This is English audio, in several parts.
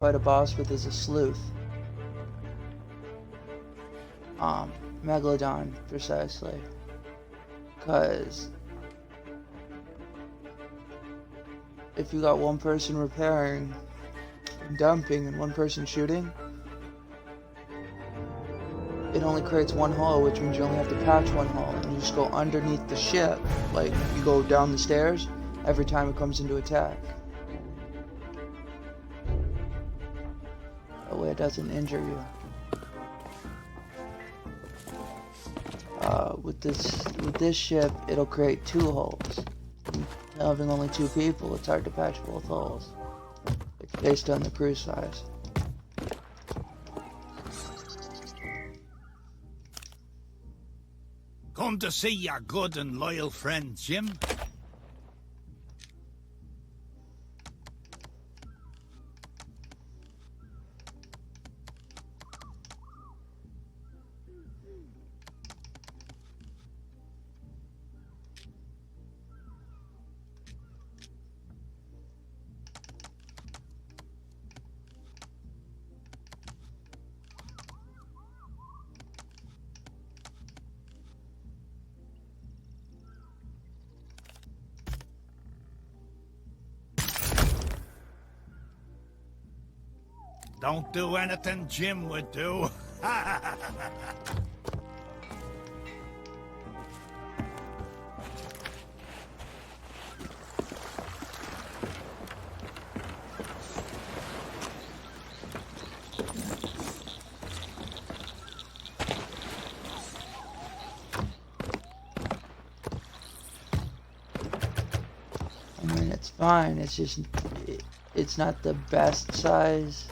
fight a boss with is a sleuth. Megalodon, precisely. Because if you got one person repairing and dumping and one person shooting, it only creates one hole, which means you only have to patch one hole, and you just go underneath the ship, like you go down the stairs every time it comes into attack. That way it doesn't injure you. With this ship, it'll create 2 holes. And having only 2 people, it's hard to patch both holes. It's based on the crew size. Come to see your good and loyal friend, Jim. Don't do anything Jim would do. I mean, it's fine. It's just, it's not the best size.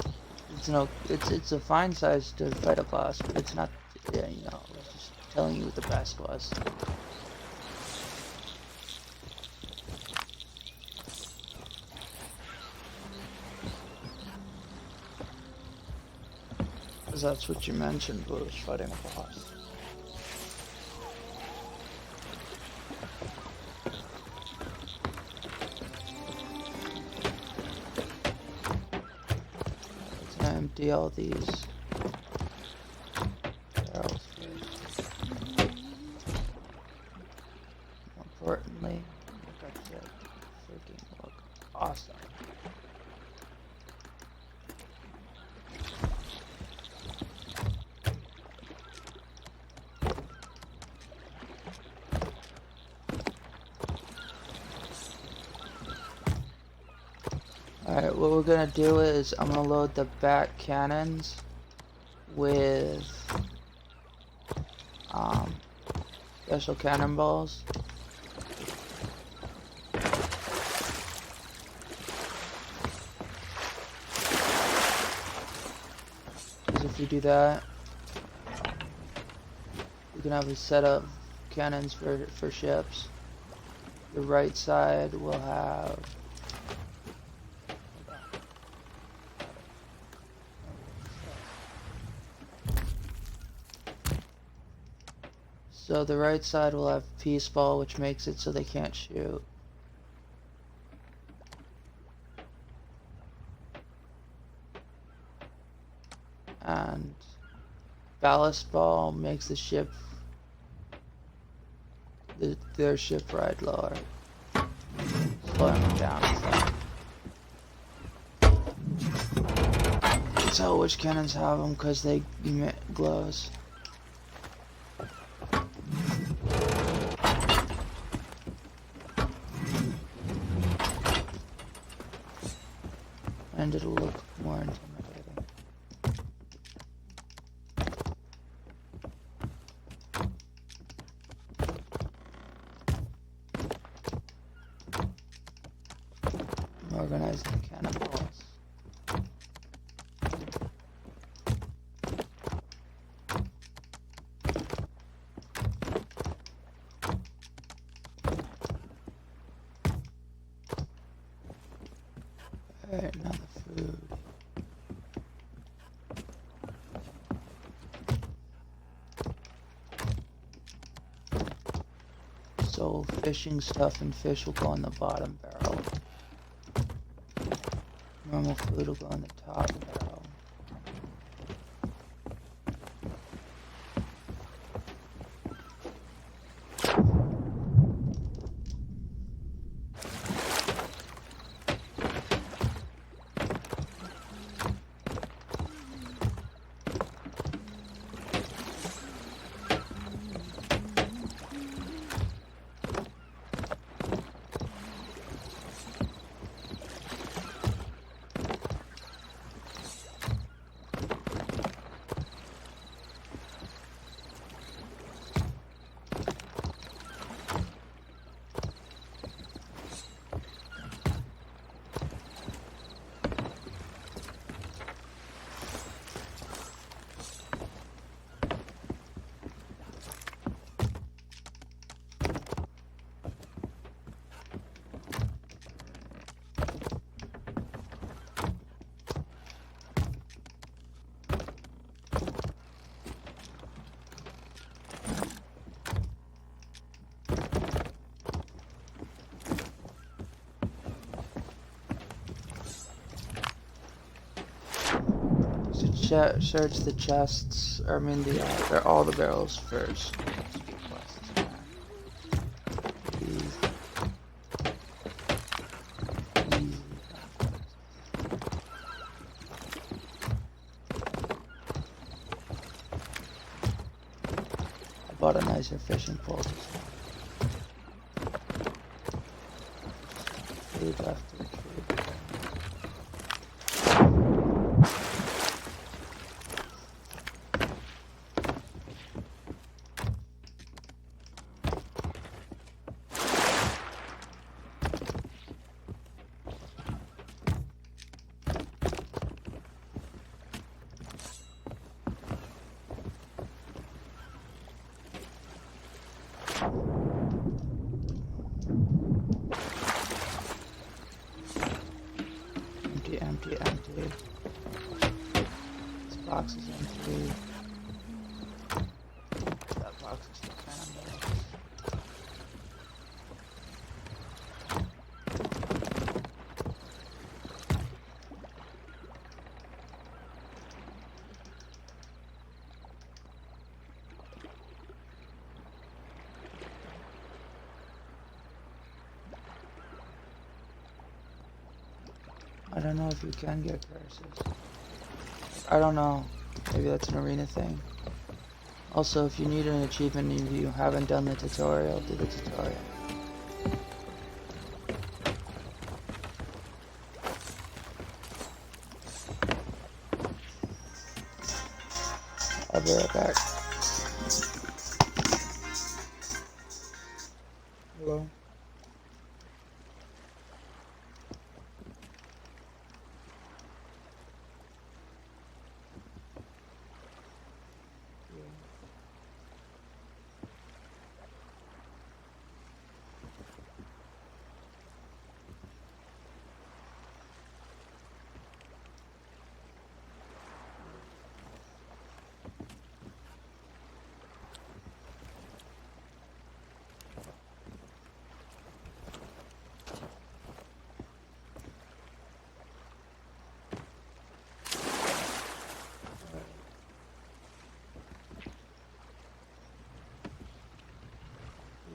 It's a fine size to fight a boss, but it's not. Yeah, you know, I was just telling you what the best was. Because that's what you mentioned was fighting a boss. Empty all these barrels first. More importantly, look at that freaking look awesome. Alright, what we're gonna do is I'm gonna load the back cannons with special cannonballs. Because if you do that, you can have a set of cannons for ships. The right side will have So the right side will have peace ball, which makes it so they can't shoot. And ballast ball makes the ship, their ship ride lower, slowing them down. So tell which cannons have them because they emit glows. And it'll look more intimidating. Organize the cannonballs. Alright, now the food. So fishing stuff and fish will go in the bottom barrel. Normal food will go in the top barrel. Search the chests, or I mean they're all the barrels first. Easy. I bought a nicer fishing pole just now. Food left to retrieve. Empty. This box is empty. That box is still found. I don't know if you can get curses. I don't know. Maybe that's an arena thing. Also, if you need an achievement and you haven't done the tutorial, do the tutorial. I'll be right back. Hello?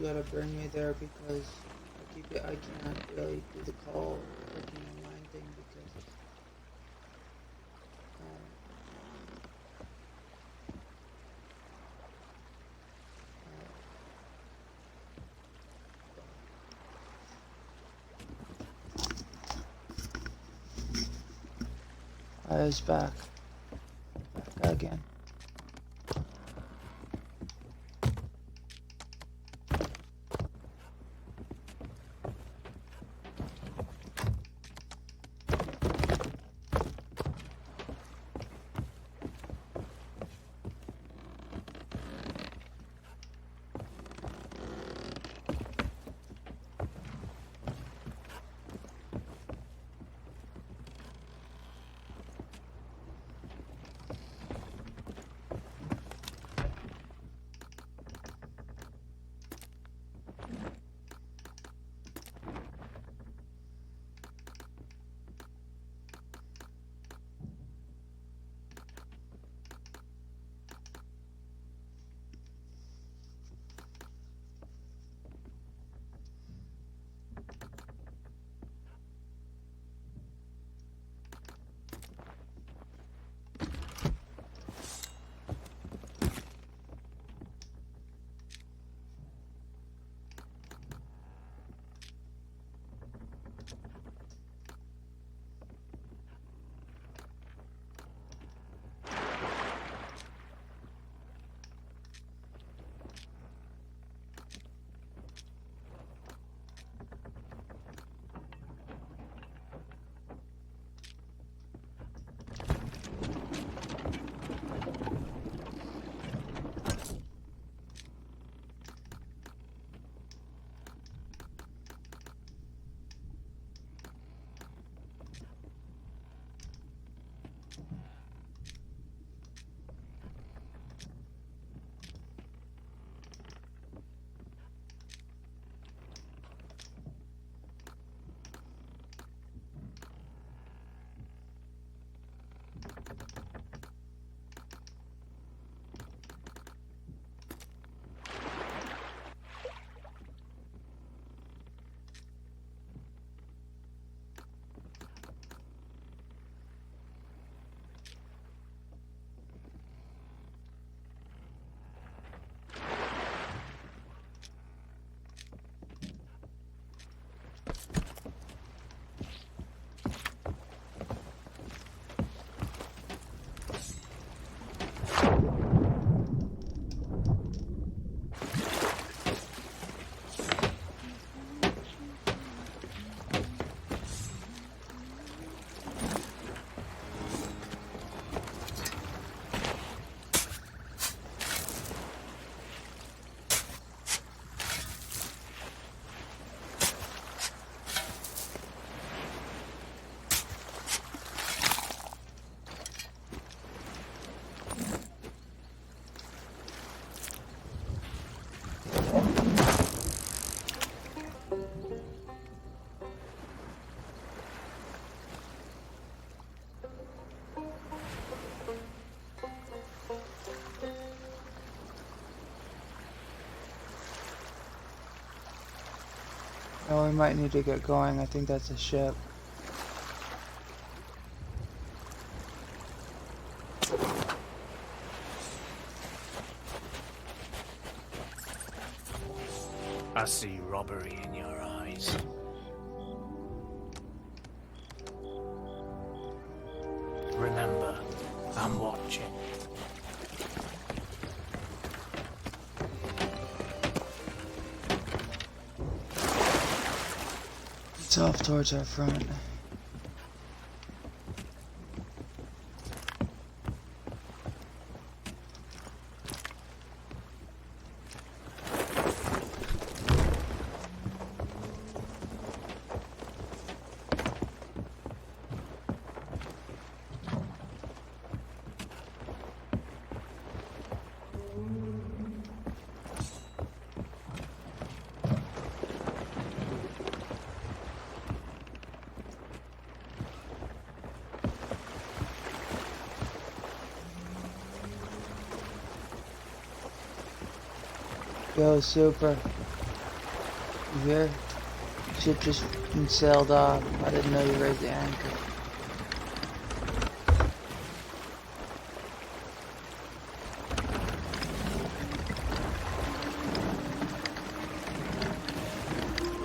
You gotta bring me there because I can't really do the call working online thing because I was back again. we might need to get going. I think that's a ship. I see robbery in your eyes. Remember, I'm watching. It's off towards our front. Yo, super. You here? Ship just sailed off. I didn't know you raised the anchor.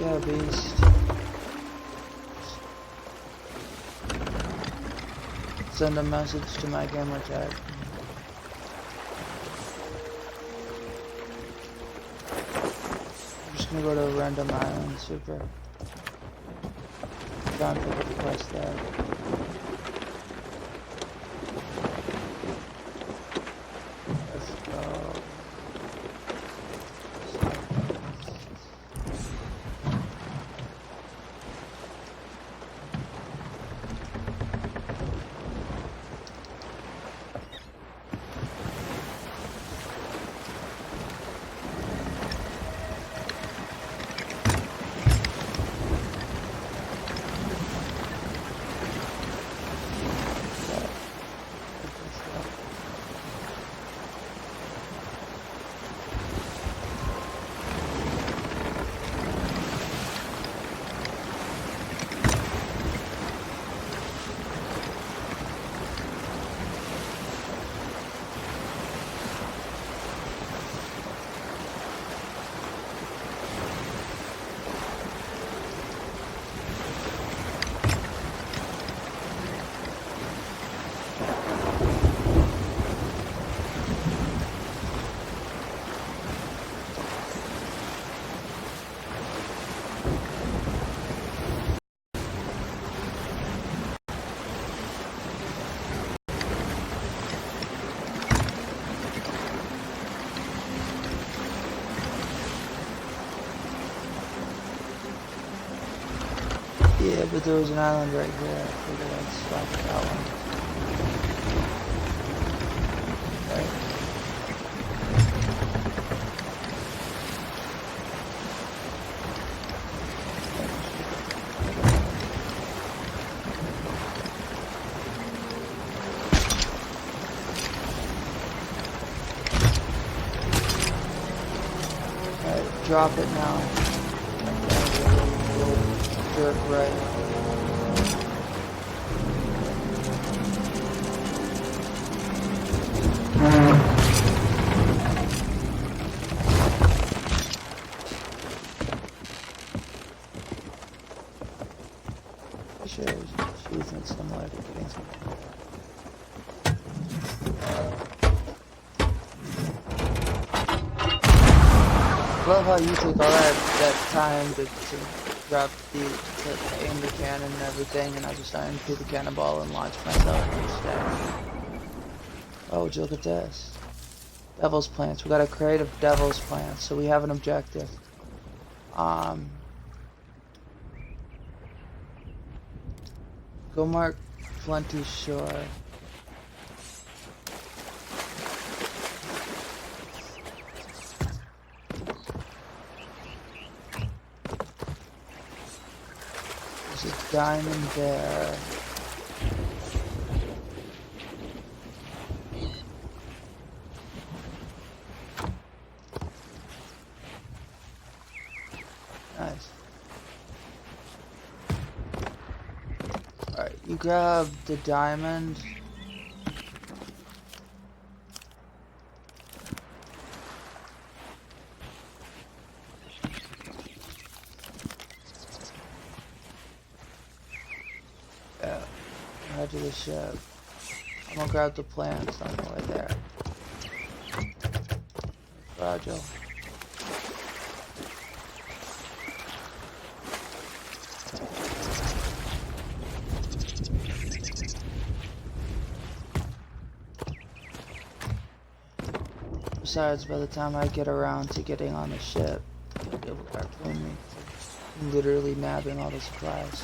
Yeah, beast. Send a message to my gamer tag. I'm just gonna go to a random island, super. Try and pick up the quest there. Let's go. Yeah, but there was an island right here. I figured I'd stop at that one. Right. Alright, drop it now. Jerk right. Sure, she's using similar to getting something. I love how you take all that time to drop to aim the cannon and everything, and I just iron through the cannonball and launch myself instead. Oh, would you look at this? Devil's plants. We got a crate of devil's plants, so we have an objective. Go mark Plenty Shore. There's a diamond there. Nice. You grab the diamond. Yeah, head to the ship. I'm gonna grab the plants on the way there. Fragile. Besides, by the time I get around to getting on the ship, they'll be able to harpoon me. I'm literally nabbing all the supplies.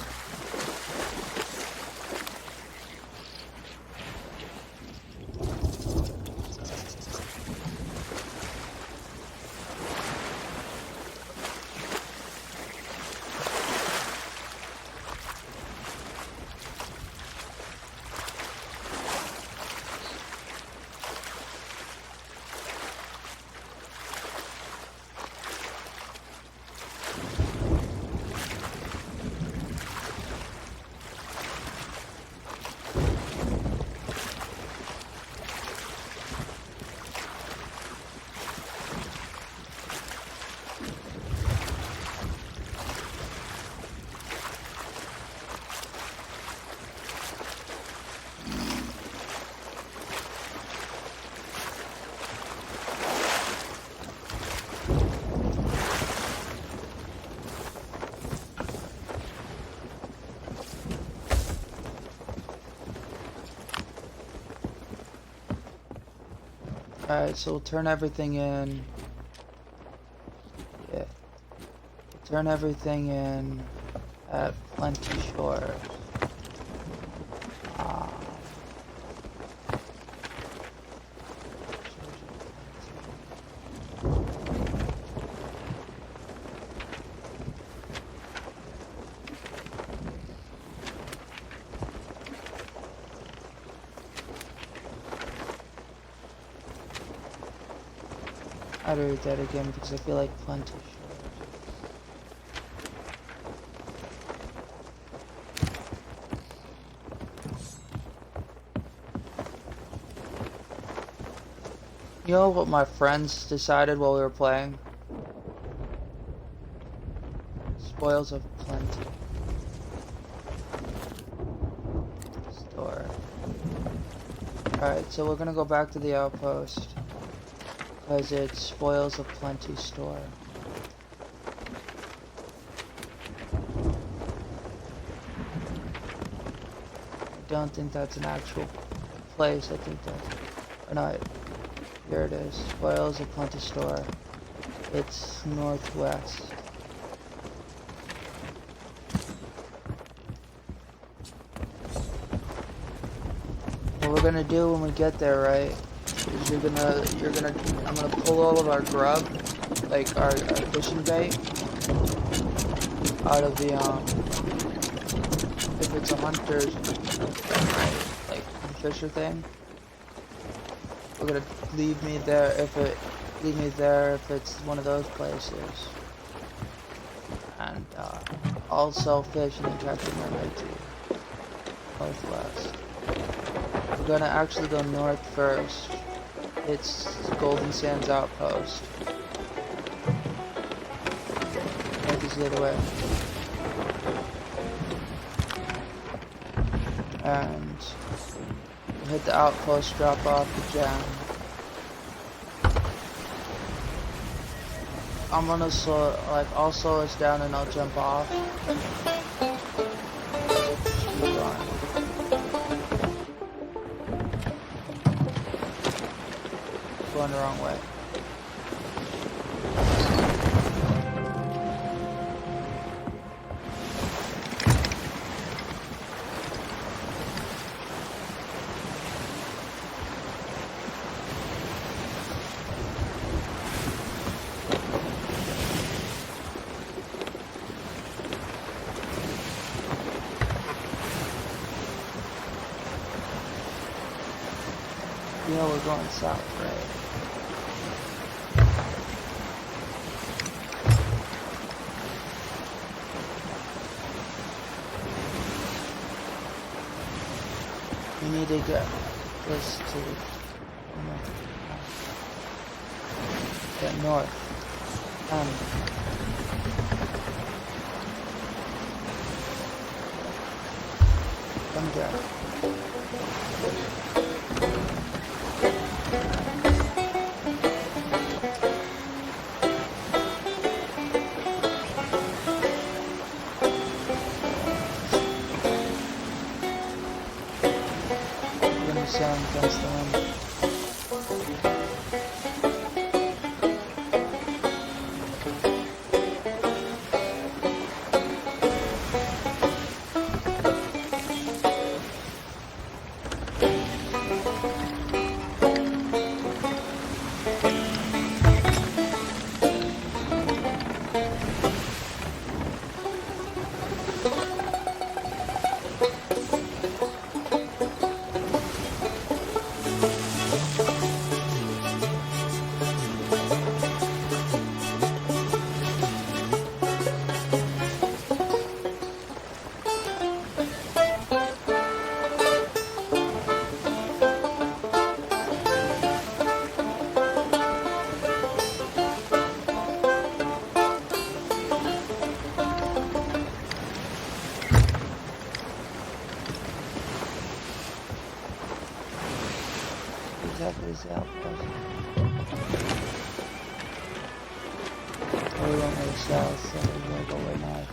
Alright, so we'll turn everything in. Yeah. We'll turn everything in at Plenty Shore. I'd read that again because I feel like Plenty Shore. You know what my friends decided while we were playing? Spoils of Plenty. Store. Alright, so we're gonna go back to the outpost. Because it's Spoils of Plenty store. I don't think that's an actual place. I think that... Or not. Here it is. Spoils of Plenty store. It's northwest. What we're gonna do when we get there, right? Is I'm gonna pull all of our grub, like our fishing bait, out of the if it's a hunter's like fisher thing, we're gonna leave me there if it's one of those places, and I'll sell fish and then catch them my way to northwest. We're gonna actually go north first. It's Golden Sands Outpost. North is the other way. And we'll hit the outpost, drop off the gem. I'm gonna I'll slow us down and I'll jump off. Keep going. Going the wrong way. You know we're going south, right? need to go this to north. Come there. Sound against the wind. Exactly as the outpost. We won't make south, so we're gonna go way north.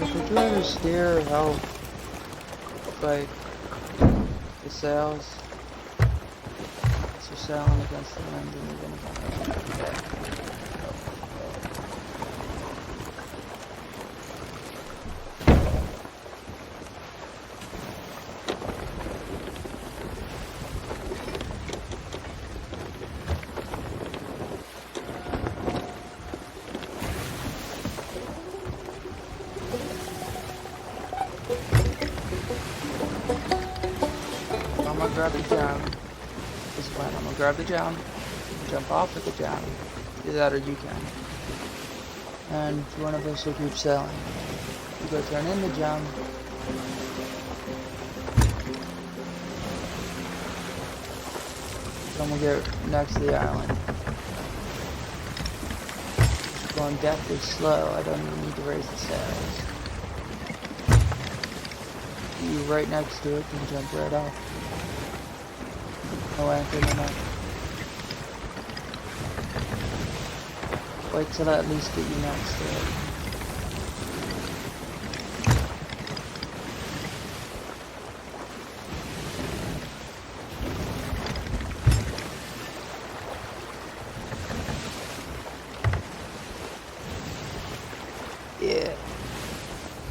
Do you ever steer how, like, the sails? So sailing against the wind and you're gonna I'm gonna grab the jam. This is fine. I'm gonna grab the jam, jump off with the jam. Either that or you can. And one of us will keep sailing. You go turn in the jam. Then we'll get next to the island. Going deathly slow. I don't even need to raise the sails. You right next to it and jump right off. No anchor, no nothing. Wait till I at least get you next to it. Yeah.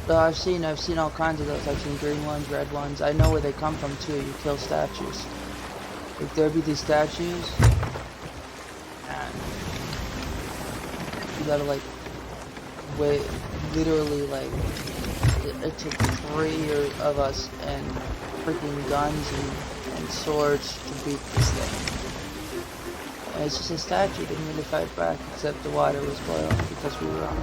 So I've seen all kinds of those. I've seen green ones, red ones. I know where they come from too. You kill statues. Like there'd be these statues, and you gotta like wait. Literally, like it took 3 of us and freaking guns and swords to beat this thing. And it's just a statue. Didn't really fight back, except the water was boiling because we were on it.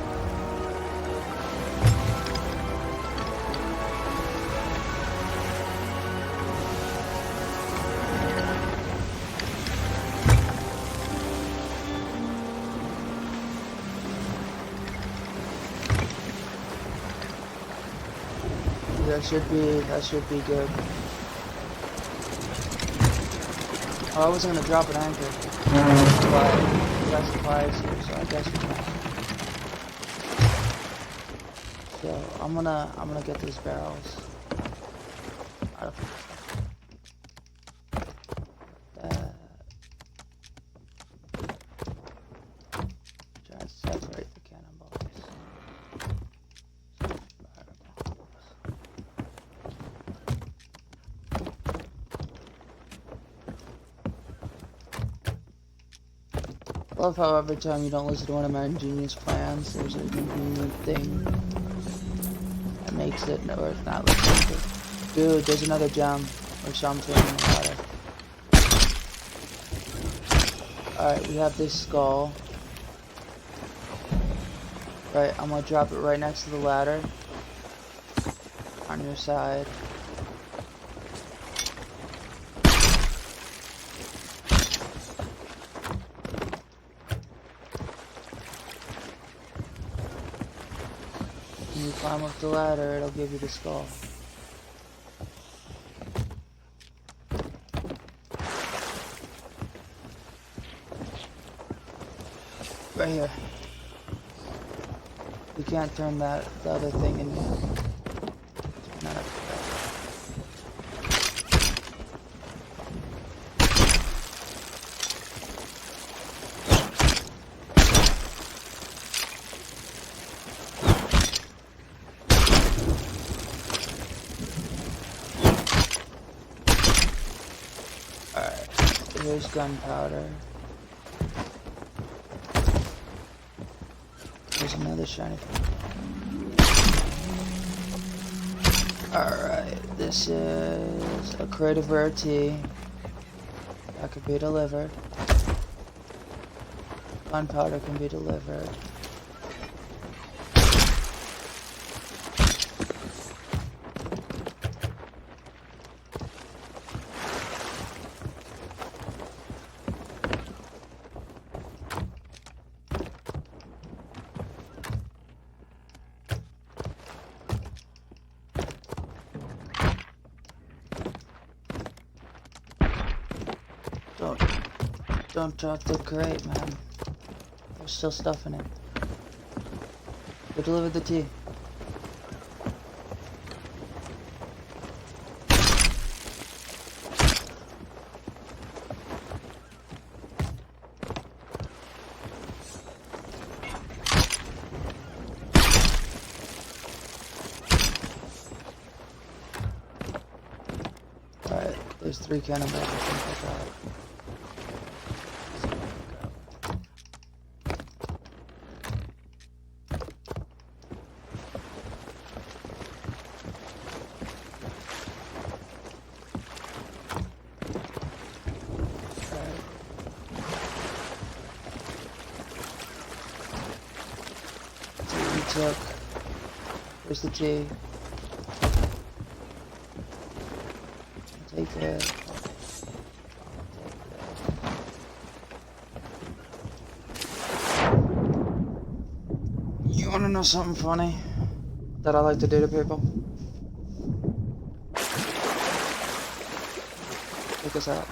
That should be good. Oh, I wasn't gonna drop an anchor, but we got supplies here, so I guess we can. So I'm gonna get these barrels. Out of that. Try and separate the cannonballs. I love how every time you don't listen to one of my ingenious plans, there's a convenient thing that makes it, or it's not listening to. Dude, there's another gem or something in the water. Alright, we have this skull. Right, I'm gonna drop it right next to the ladder on your side. When you climb up the ladder, it'll give you the skull. Right here. We can't turn the other thing in yet. Not up to that. Alright, here's gunpowder. There's another shiny thing. Alright, this is a crate of rare tea. That could be delivered. Gunpowder can be delivered. Don't drop the crate, man. There's still stuff in it. Go deliver the tea. Alright, there's 3 cannonballs I think I got. Took. Where's the G? Take it. You wanna know something funny that I like to do to people? Check this out.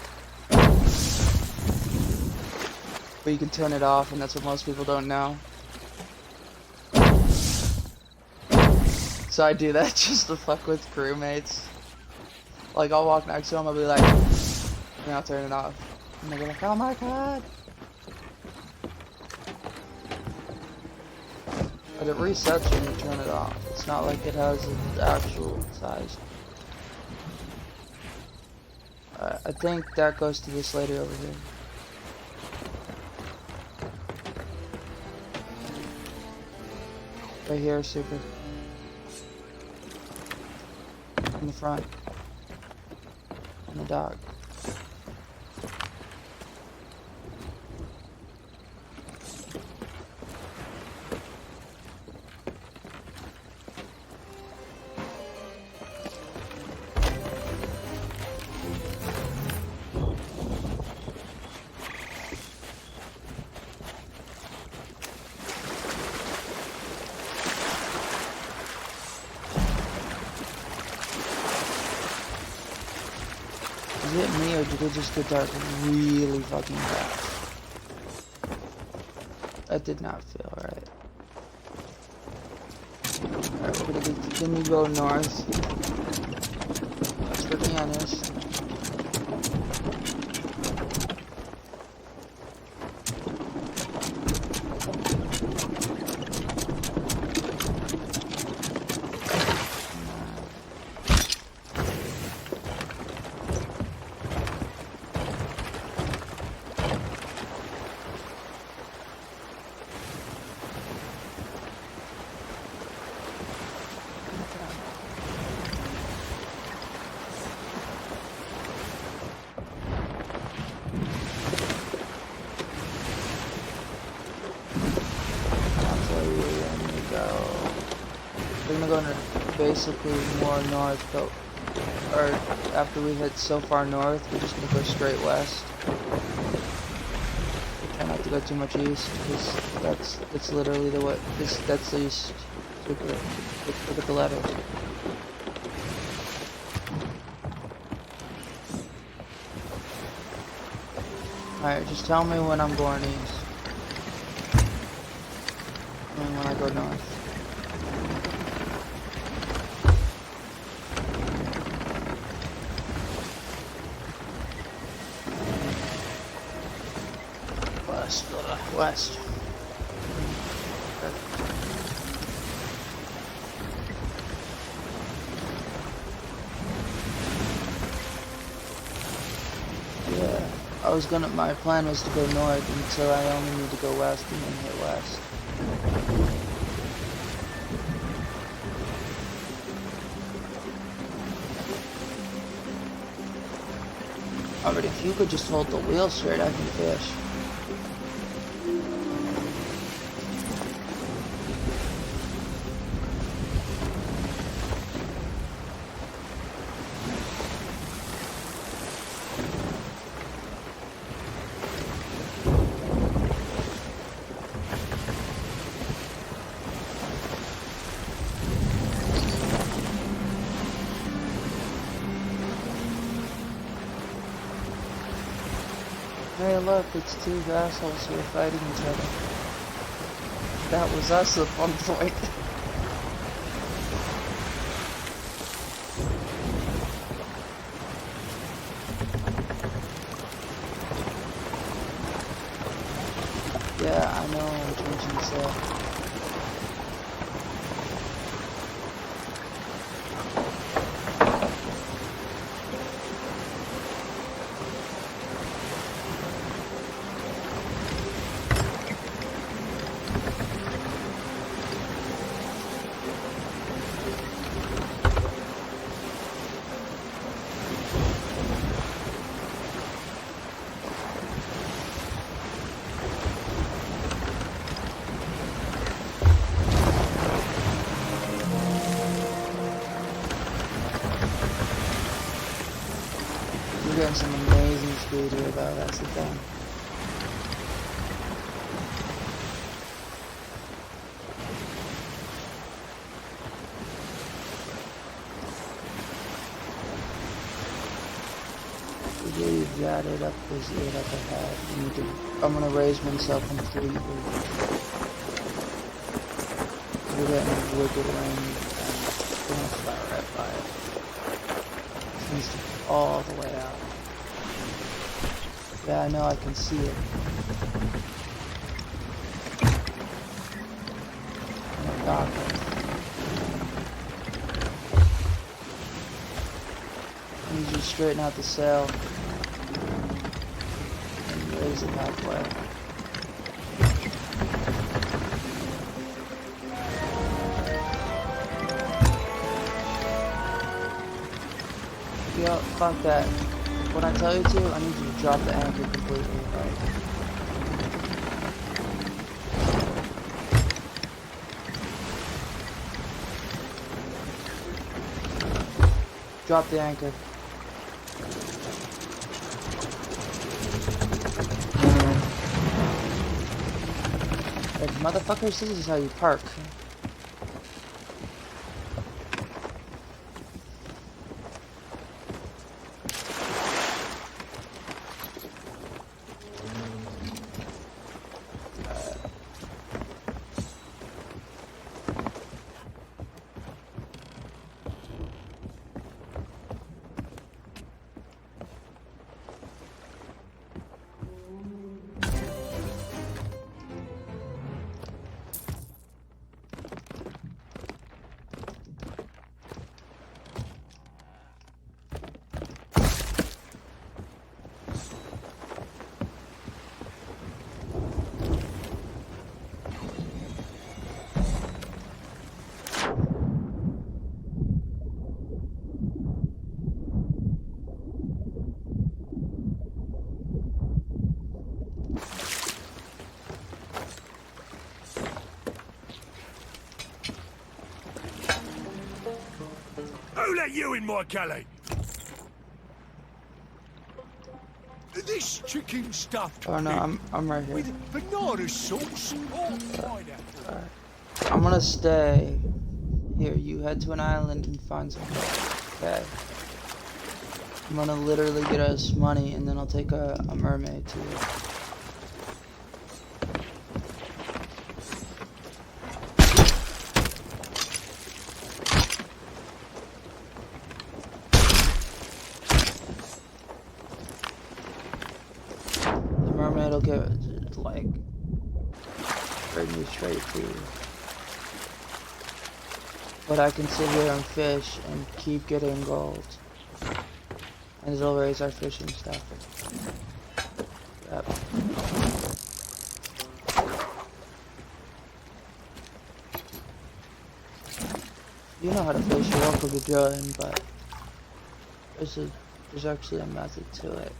But you can turn it off, and that's what most people don't know. So I do that just to fuck with crewmates. Like, I'll walk next to them, I'll be like, and I'll turn it off. And they'll be like, oh my god. But it resets when you turn it off. It's not like it has the actual size. I think that goes to this lady over here. Right here, super. In the front. And the dog. Is it me or did it just get dark really fucking fast? That did not feel right. Alright, we're gonna continue to go north. That's where the end is. We're gonna go basically more north, but after we hit so far north, we're just gonna go straight west. We try not to go too much east, because that's literally the way. That's the east. Look at the letters. Alright, just tell me when I'm going east. And when I go north. West. Yeah, my plan was to go north until I only need to go west and then hit west. Alright, if you could just hold the wheel straight, I can fish. Hey look, it's two assholes who are fighting each other. That was us at one point. Yeah, I know, I'm changing the sail. We're getting some amazing speed here though, that's the thing. We've got it up ahead. I'm gonna raise myself completely. We're getting wicked rain and we're gonna fly right by it. It needs to be all the way out. Yeah, I know, I can see it. And dock it. I need you to straighten out the sail. Raise it halfway. Yo, fuck that. When I tell you to, I need you to drop the anchor completely, right? Drop the anchor. Like, motherfuckers, this is how you park. let you in, my galley? This chicken stuffed Oh no, pig I'm right here. with banana sauce or pineapple. Alright. I'm gonna stay here. You head to an island and find some gold. Okay. I'm gonna literally get us money and then I'll take a mermaid to you. The mermaid will get like bring me straight to you. But I can sit here and fish and keep getting gold. And it'll raise our fishing stuff. Yep. You know how to fish, you're welcome to join, but there's actually a method to it.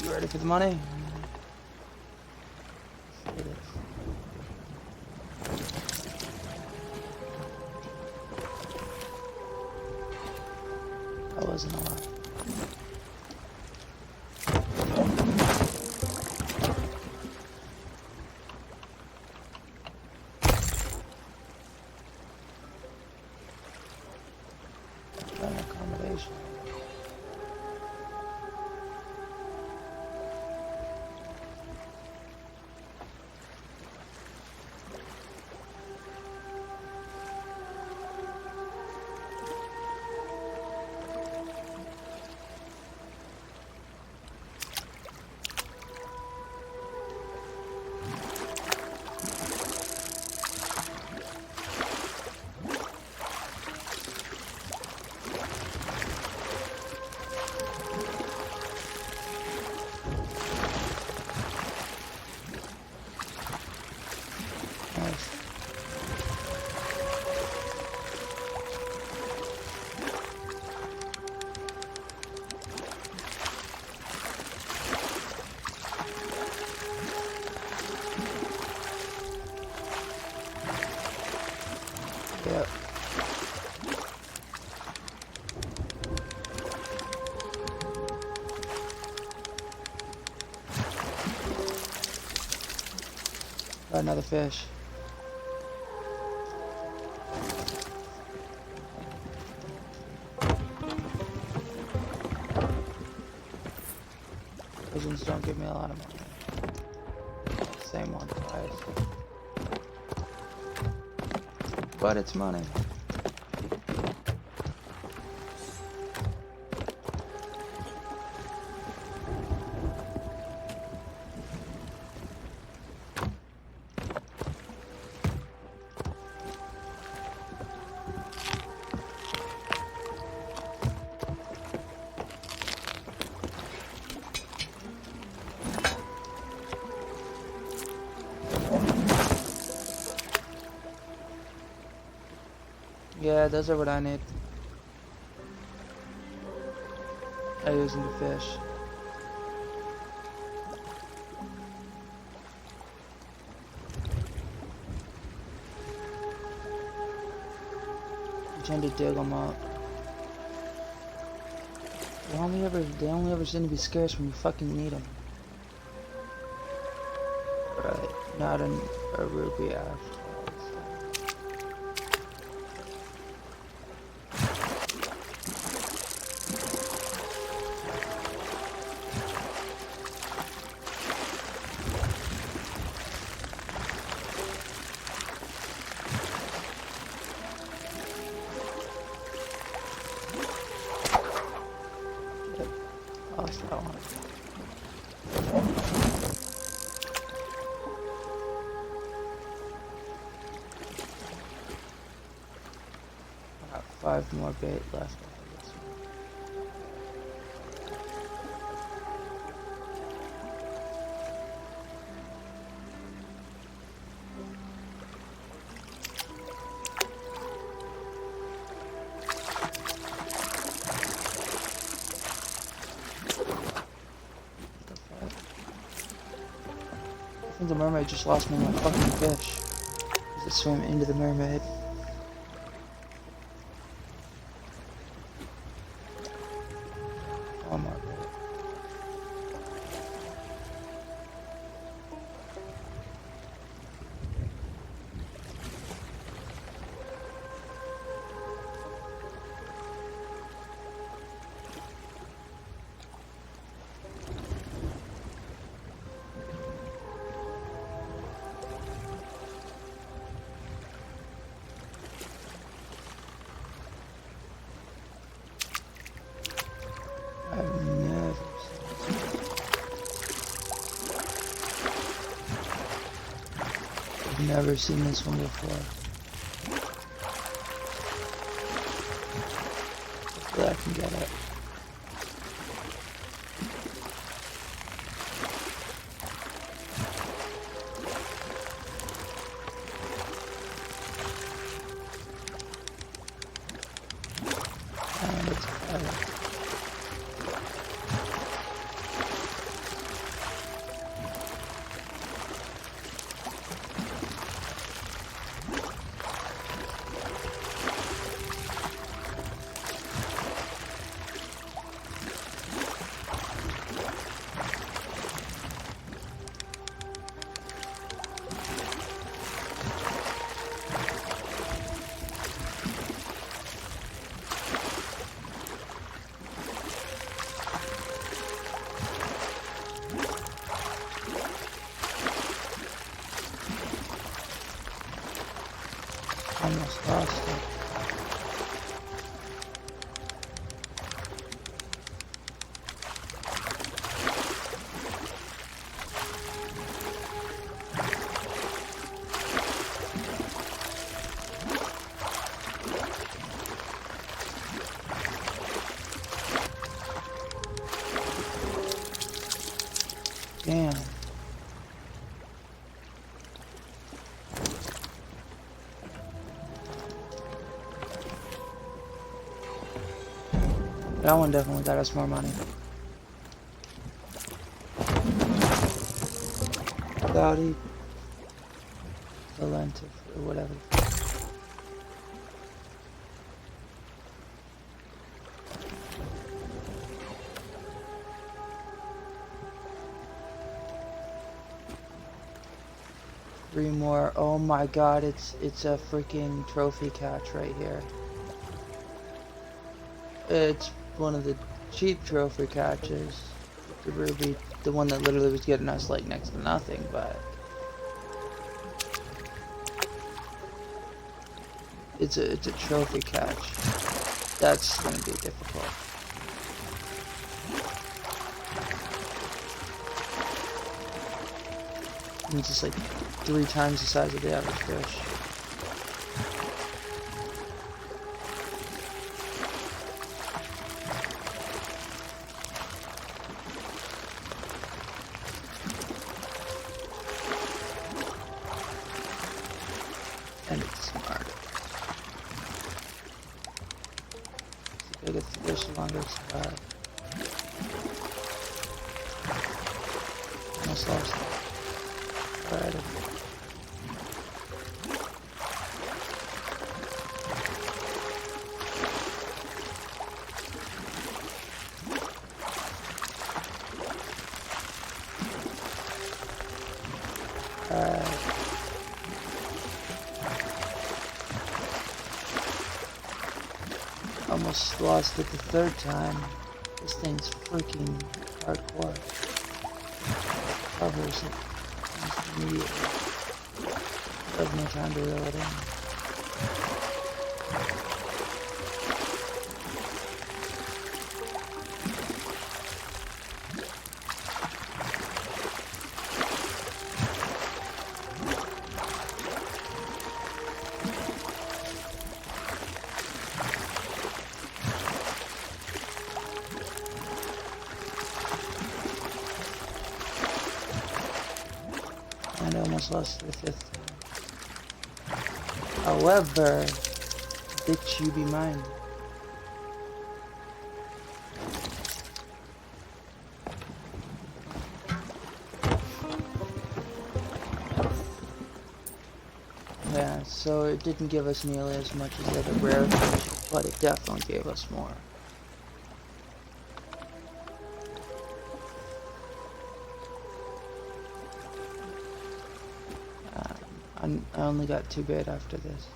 You ready for the money? Let's do this. I wasn't alive. An accommodation. Got another fish. Pigeons don't give me a lot of money. Same one twice. But it's money. Yeah, those are what I need. I use them to fish. You tend to dig them up. They only ever seem to be scarce when you fucking need them. Right, not in a ruby after. Lost that one. I got 5 more bait left after this one. I think the mermaid just lost me my fucking fish. Because it swam into the mermaid. Oh my god. I've never seen this one before. Hopefully I can get it. And it's better. Almost lost it. Damn. That one definitely got us more money. Cloudy. Valentif, or whatever. 3 more. Oh my god, it's a freaking trophy catch right here. It's one of the cheap trophy catches. The ruby, the one that literally was getting us like next to nothing, but it's a trophy catch. That's gonna be difficult. And it's just like 3 times the size of the average fish. And it's smart. The bigger the fish, the longer it's survive. Almost lost it. Alright. Almost lost it the 3rd time. This thing's freaking hardcore. Covers it almost immediately. Have no time to reel it in. And I almost lost the 5th time. However, bitch, you be mine. Yeah, so it didn't give us nearly as much as the other rare fish, but it definitely gave us more. I only got 2 bait after this.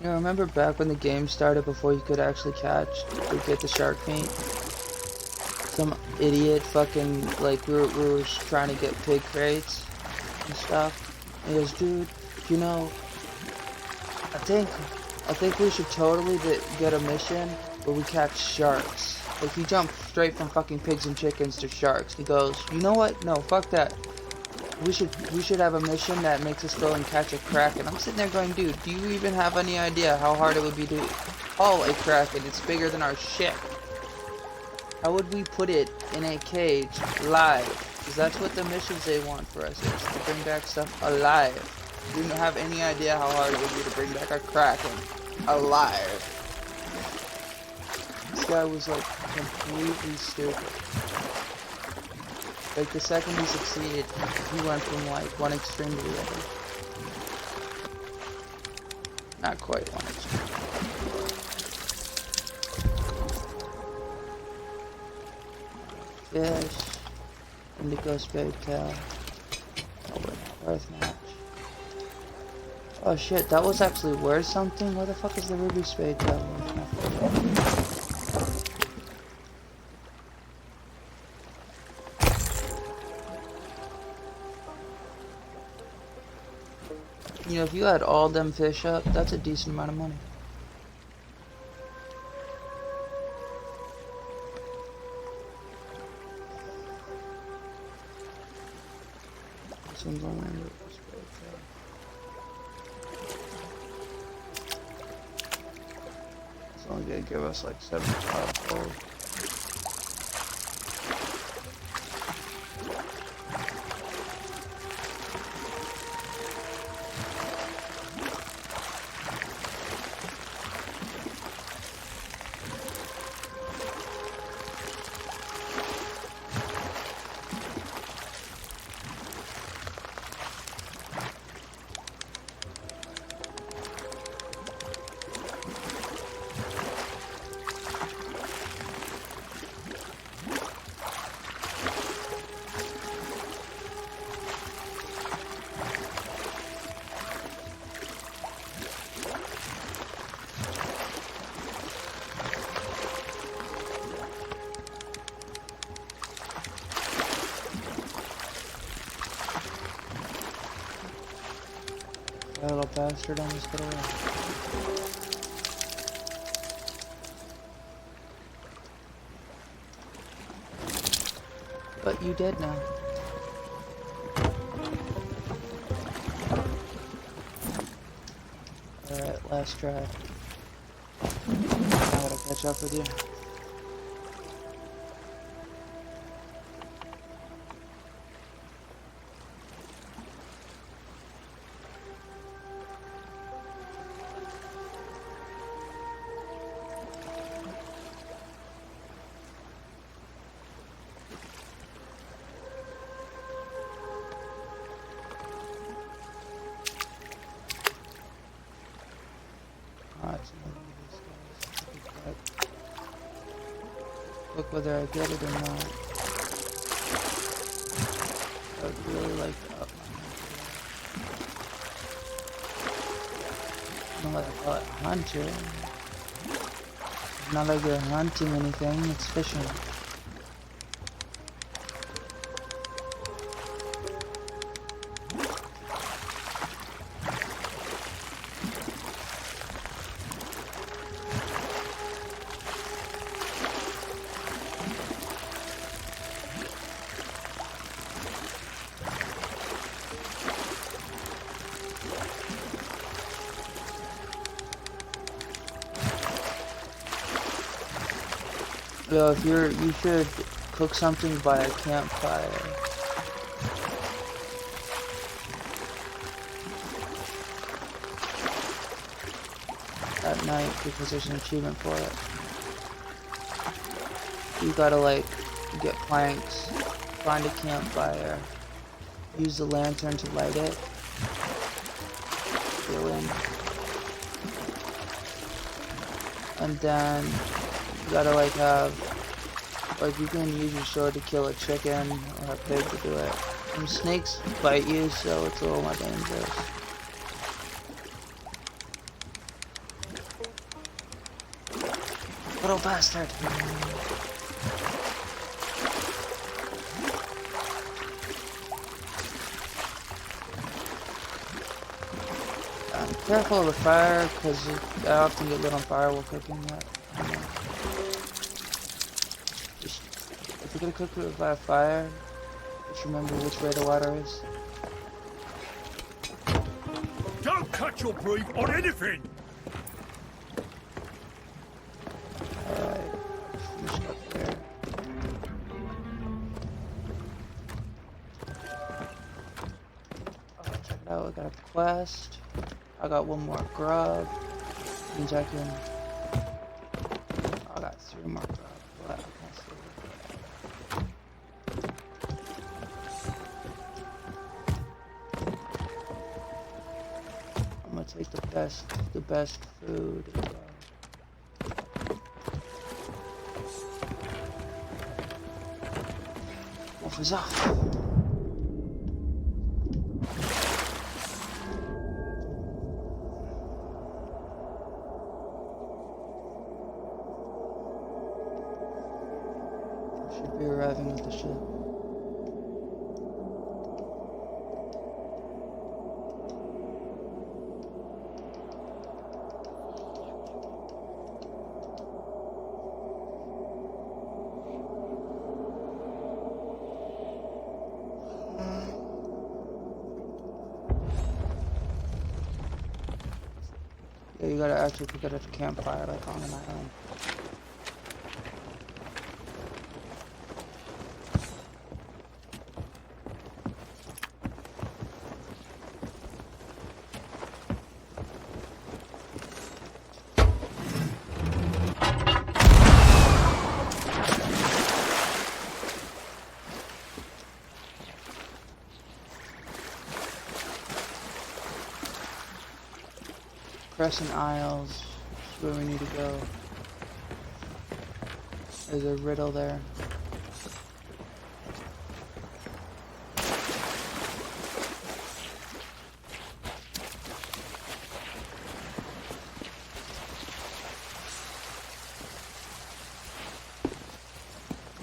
You know, remember back when the game started before you could actually catch or get the shark meat? Some idiot fucking, like, we were trying to get pig crates and stuff. And he goes, dude, you know, I think we should totally get a mission where we catch sharks. Like, he jumped straight from fucking pigs and chickens to sharks. He goes, you know what? No, fuck that. We should have a mission that makes us go and catch a kraken. I'm sitting there going, dude, do you even have any idea how hard it would be to haul a kraken? It's bigger than our ship. How would we put it in a cage live? Because that's what the missions they want for us is, to bring back stuff alive. You don't have any idea how hard it would be to bring back a kraken alive. This guy was like completely stupid. Like the second he succeeded, he went from like one extreme to the other. Not quite one extreme. Fish, indigo spade tail. Oh wait, earth match. Oh shit, that was actually worth something? Where the fuck is the ruby spade tail worth nothing? You know, if you had all them fish up, that's a decent amount of money. This one's on there. It's only gonna give us like 75 gold. faster down this getaway. But you did now. Alright, last try. I gotta catch up with you. Look whether I get it or not. I would really like to up my hunter. I don't know what I call it, hunter. It's not like you're hunting anything, it's fishing. Yo, if you should cook something by a campfire. At night, because there's an achievement for it. You gotta like get planks, find a campfire, use the lantern to light it, go in, and then you gotta like have, like you can use your sword to kill a chicken or a pig to do it. And snakes bite you, so it's a little more dangerous. Little bastard! Careful of the fire, because I often get lit on fire while cooking that. If you're gonna cook it by a fire, just remember which way the water is. Don't cut your brief on anything! Alright, finish up there. Oh, check it out, we got a quest. I got one more grub. Means I can. I got 3 more grub. But I can't see. I'm gonna take the best food. Wolf is off. Should be arriving at the ship. Yeah, you gotta actually cook it at a campfire like on an island. Crescent Isles is where we need to go. There's a riddle there.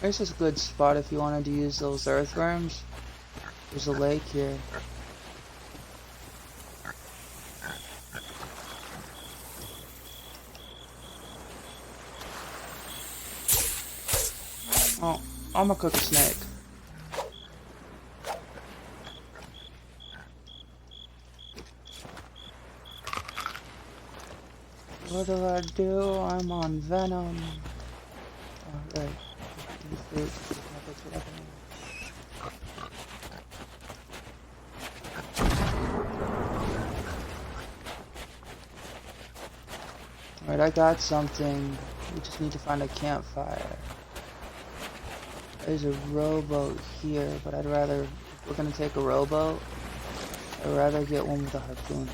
This is a good spot if you wanted to use those earthworms. There's a lake here. Oh, I'm gonna cook a snake. What do? I'm on venom. Oh, right. Eat fruit. Can't pick it up anymore. Alright, I got something. We just need to find a campfire. There's a rowboat here, but I'd rather, if we're gonna take a rowboat, I'd rather get one with a harpoon.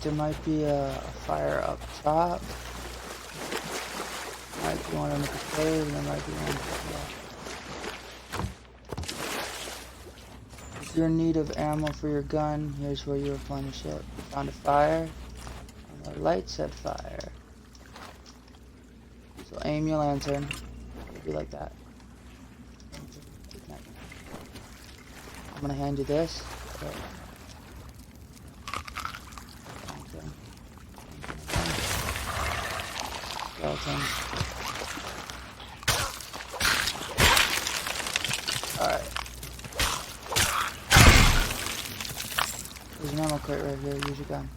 There might be a fire up top. Might be one under the cave, and there might be one up top. If you're in need of ammo for your gun, here's where you replenish it. Found a fire, and the light said fire. So aim your lantern. It'll be like that. I'm gonna hand you this. Okay. Skeleton. Alright. There's an ammo crate right here. Use your gun.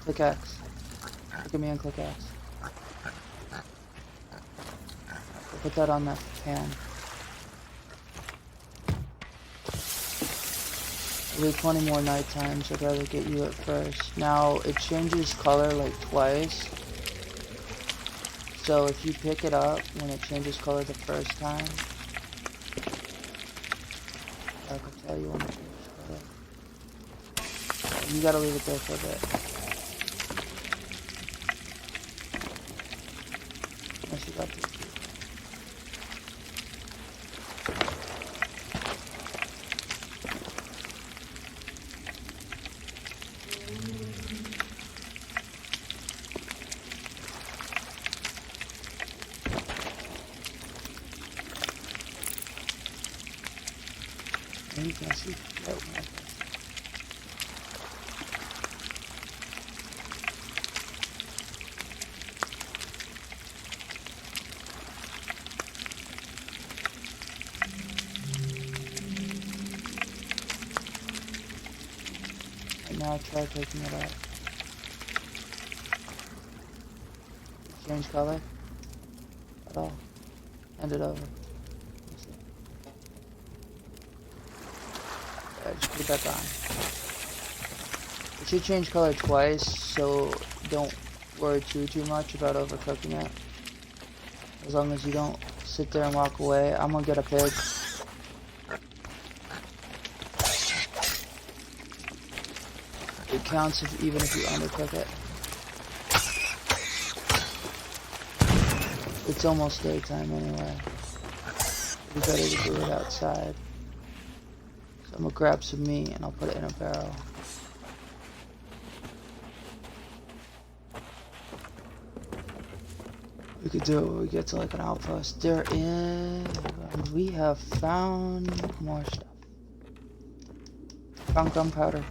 Click X. Look at me and click X. Put that on that pan. It'll be 20 more night times. I'd rather get you at first. Now, it changes color like twice. So if you pick it up when it changes color the first time, I can tell you when it changes color. You gotta leave it there for a bit. Unless you got to. You can see that one. And now try taking it out. Change color at all. Hand it over. Just put it back on. It should change color twice, so don't worry too much about overcooking it. As long as you don't sit there and walk away. I'm gonna get a pig. It counts even if you undercook it. It's almost daytime anyway. It'd be better to do it outside. I'm gonna grab some meat and I'll put it in a barrel. We could do it when we get to like an outpost. We have found more stuff. Found gunpowder.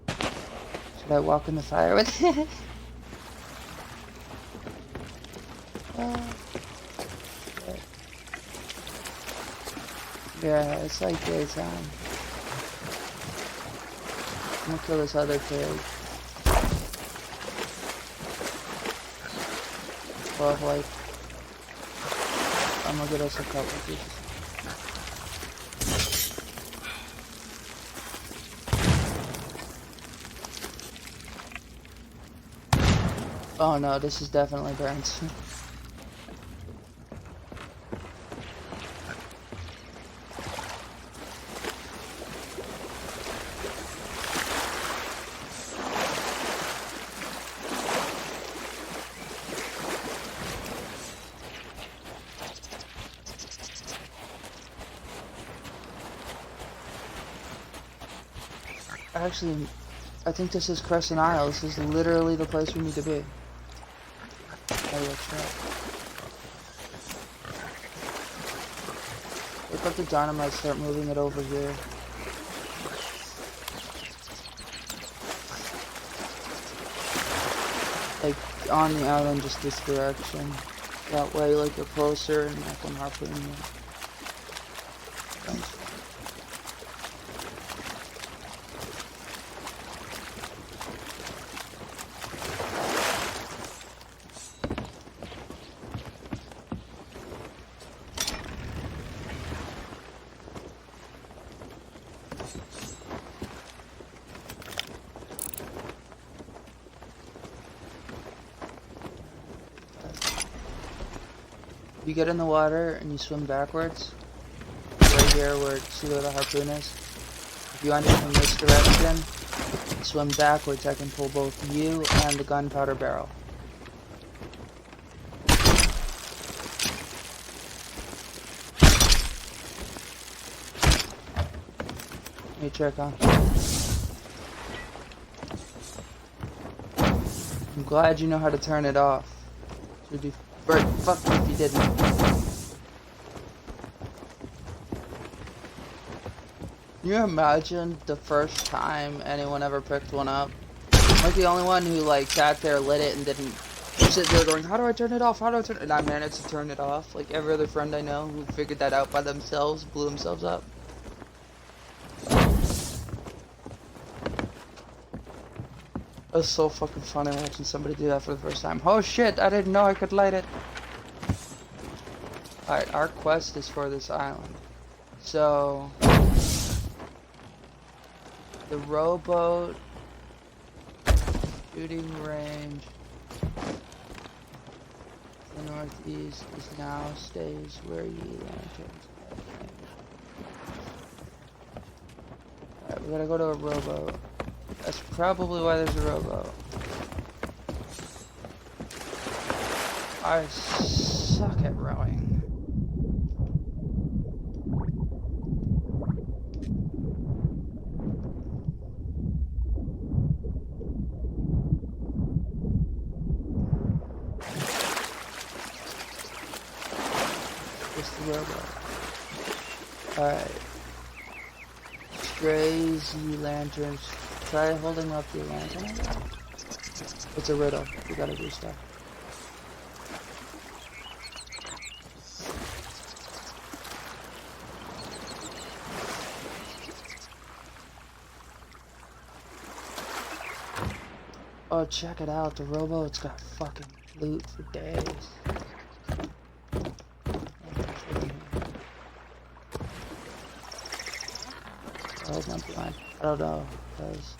Should I walk in the fire with it? Yeah, it's like daytime. I'm gonna kill this other pig. Well, like, I'm gonna get us a couple pieces. Oh no, this is definitely burnt. Actually, I think this is Crescent Isle. This is literally the place we need to be. Pick up the dynamite, start moving it over here. like on the island, just this direction. That way, like you're closer and I can harpoon you. Thanks. You get in the water and you swim backwards, right here where see where the harpoon is. If you enter from this direction, swim backwards, I can pull both you and the gunpowder barrel. Let me check on. I'm glad you know how to turn it off. Should be fuck if you didn't. Can you imagine the first time anyone ever picked one up? Like the only one who like sat there, lit it, and didn't sit there going, "How do I turn it off? How do I turn it?" And I managed to turn it off. Like every other friend I know who figured that out by themselves, blew themselves up. It was so fucking funny watching somebody do that for the first time. Oh shit, I didn't know I could light it. Alright, our quest is for this island. So, the rowboat, shooting range, the northeast is now stays where ye lanterns. Alright, we gotta go to a rowboat. That's probably why there's a rowboat. I suck at rowing. Just the rowboat. Alright. Strays, ye lanterns. Try holding up your lantern. It's a riddle. You gotta do stuff. Oh, check it out. The rowboat's got fucking loot for days. Hold on, blind. I don't know, cause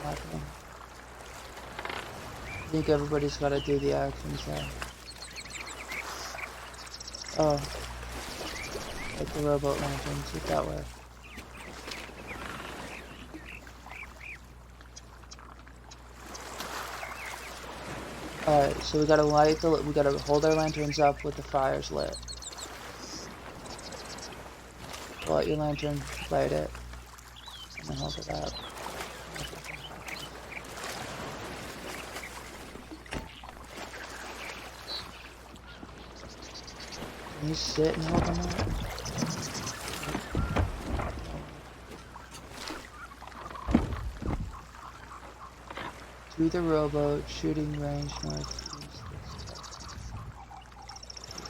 I think everybody's gotta do the actions right. Oh, like the rowboat lanterns, it that way. Alright, so we gotta we gotta hold our lanterns up with the fires lit. Pull out your lantern, light it, and then hold it up. Can you sit and hold them up? To the rowboat, shooting range northeast.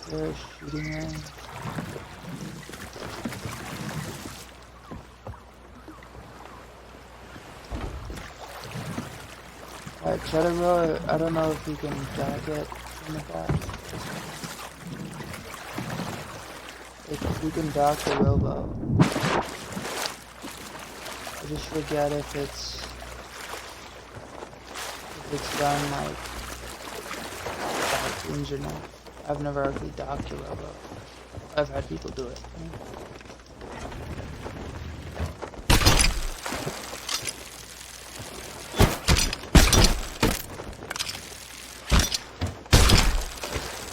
Is there a shooting range? Alright, try to row it. I don't know if we can dock it from the back. If we can dock the rowboat. I just forget if it's done like harpoons or not. I've never actually docked a rowboat. I've had people do it.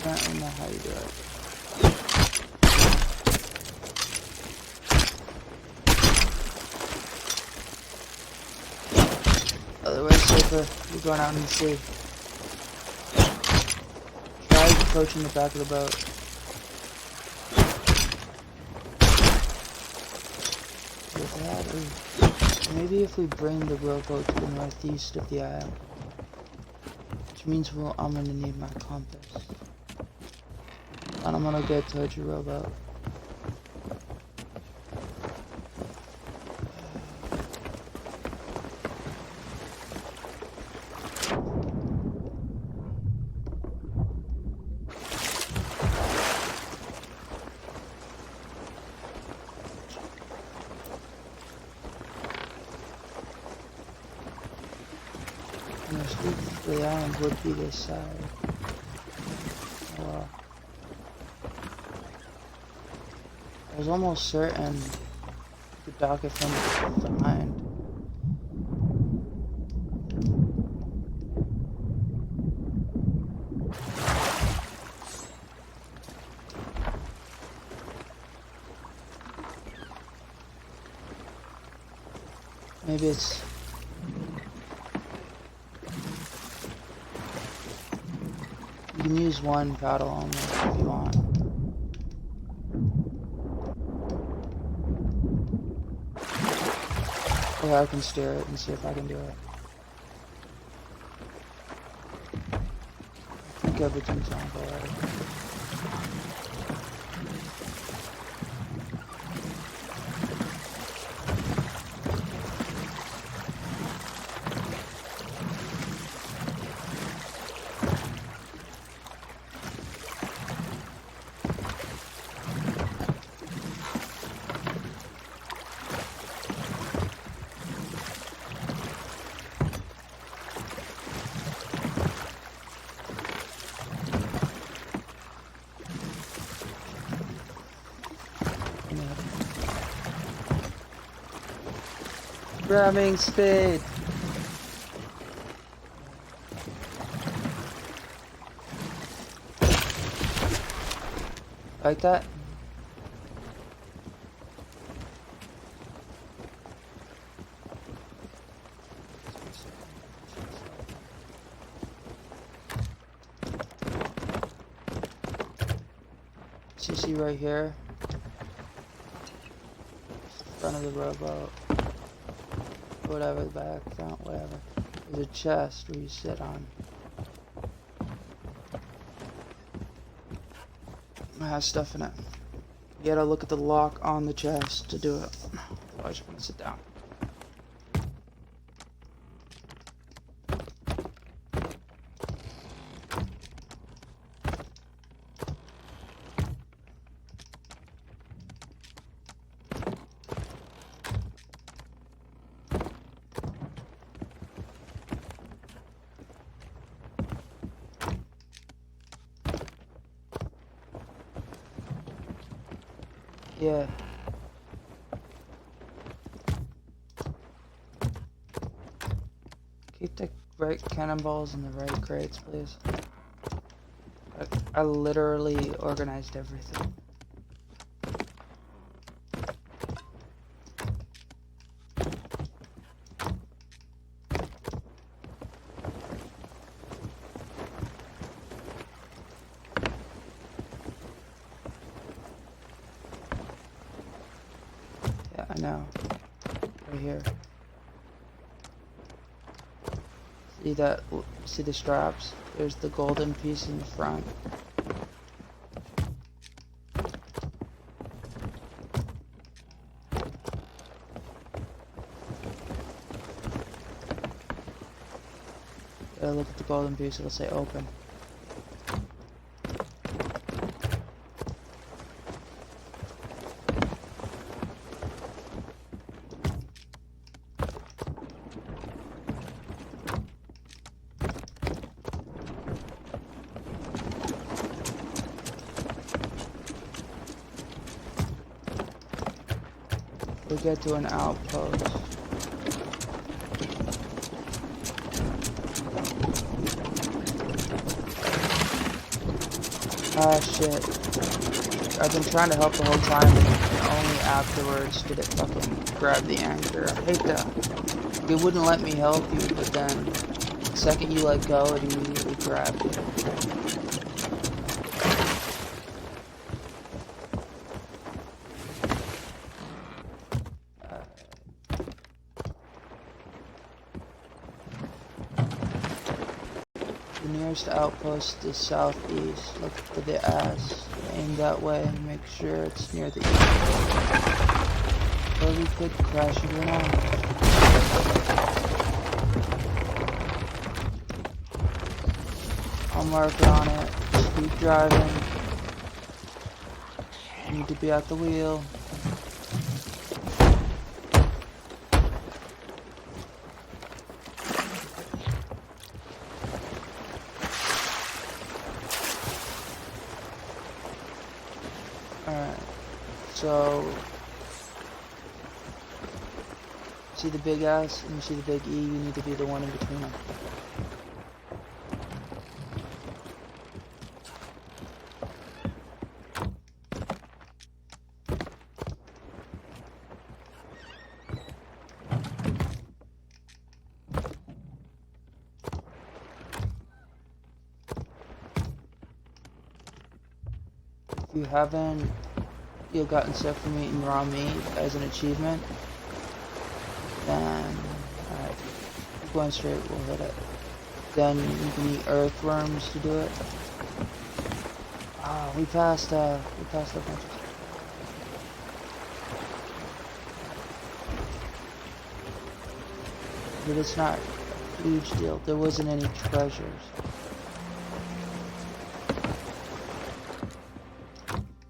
I don't know how you do it. Otherwise, safer. You're going out in the sea. Try approaching the back of the boat. Maybe if we bring the rowboat to the northeast of the isle, which means I'm gonna need my compass. And I'm gonna go towards your rowboat. The island would be this side. Well, I was almost certain you could dock it from behind. Maybe it's... You can use one paddle only if you want. Or I can steer it and see if I can do it. I think everything's on board. Grabbing speed. Like that? See right here? Front of the rowboat. Whatever, the back, front, whatever. There's a chest where you sit on. It has stuff in it. You gotta look at the lock on the chest to do it. Otherwise, you're gonna sit down. Yeah. Keep the right cannonballs in the right crates, please. I literally organized everything. I know. Right here. See that? See the straps? There's the golden piece in the front. Look at the golden piece, it'll say open. We get to an outpost. Ah, shit. I've been trying to help the whole time, and only afterwards did it fucking grab the anchor. I hate that. It wouldn't let me help you, but then the second you let go, it immediately grabbed it. The nearest outpost is southeast. Look for the ass. Aim that way and make sure it's near the east. Or we could crash into an ambush. I'm working on it. Just keep driving. You need to be at the wheel. Alright, so see the big S and you see the big E, you need to be the one in between them. If you haven't gotten sick from eating raw meat as an achievement, then alright, keep going straight, we'll hit it. Then you can eat earthworms to do it. Ah, we passed a bunch of. But it's not a huge deal. There wasn't any treasures.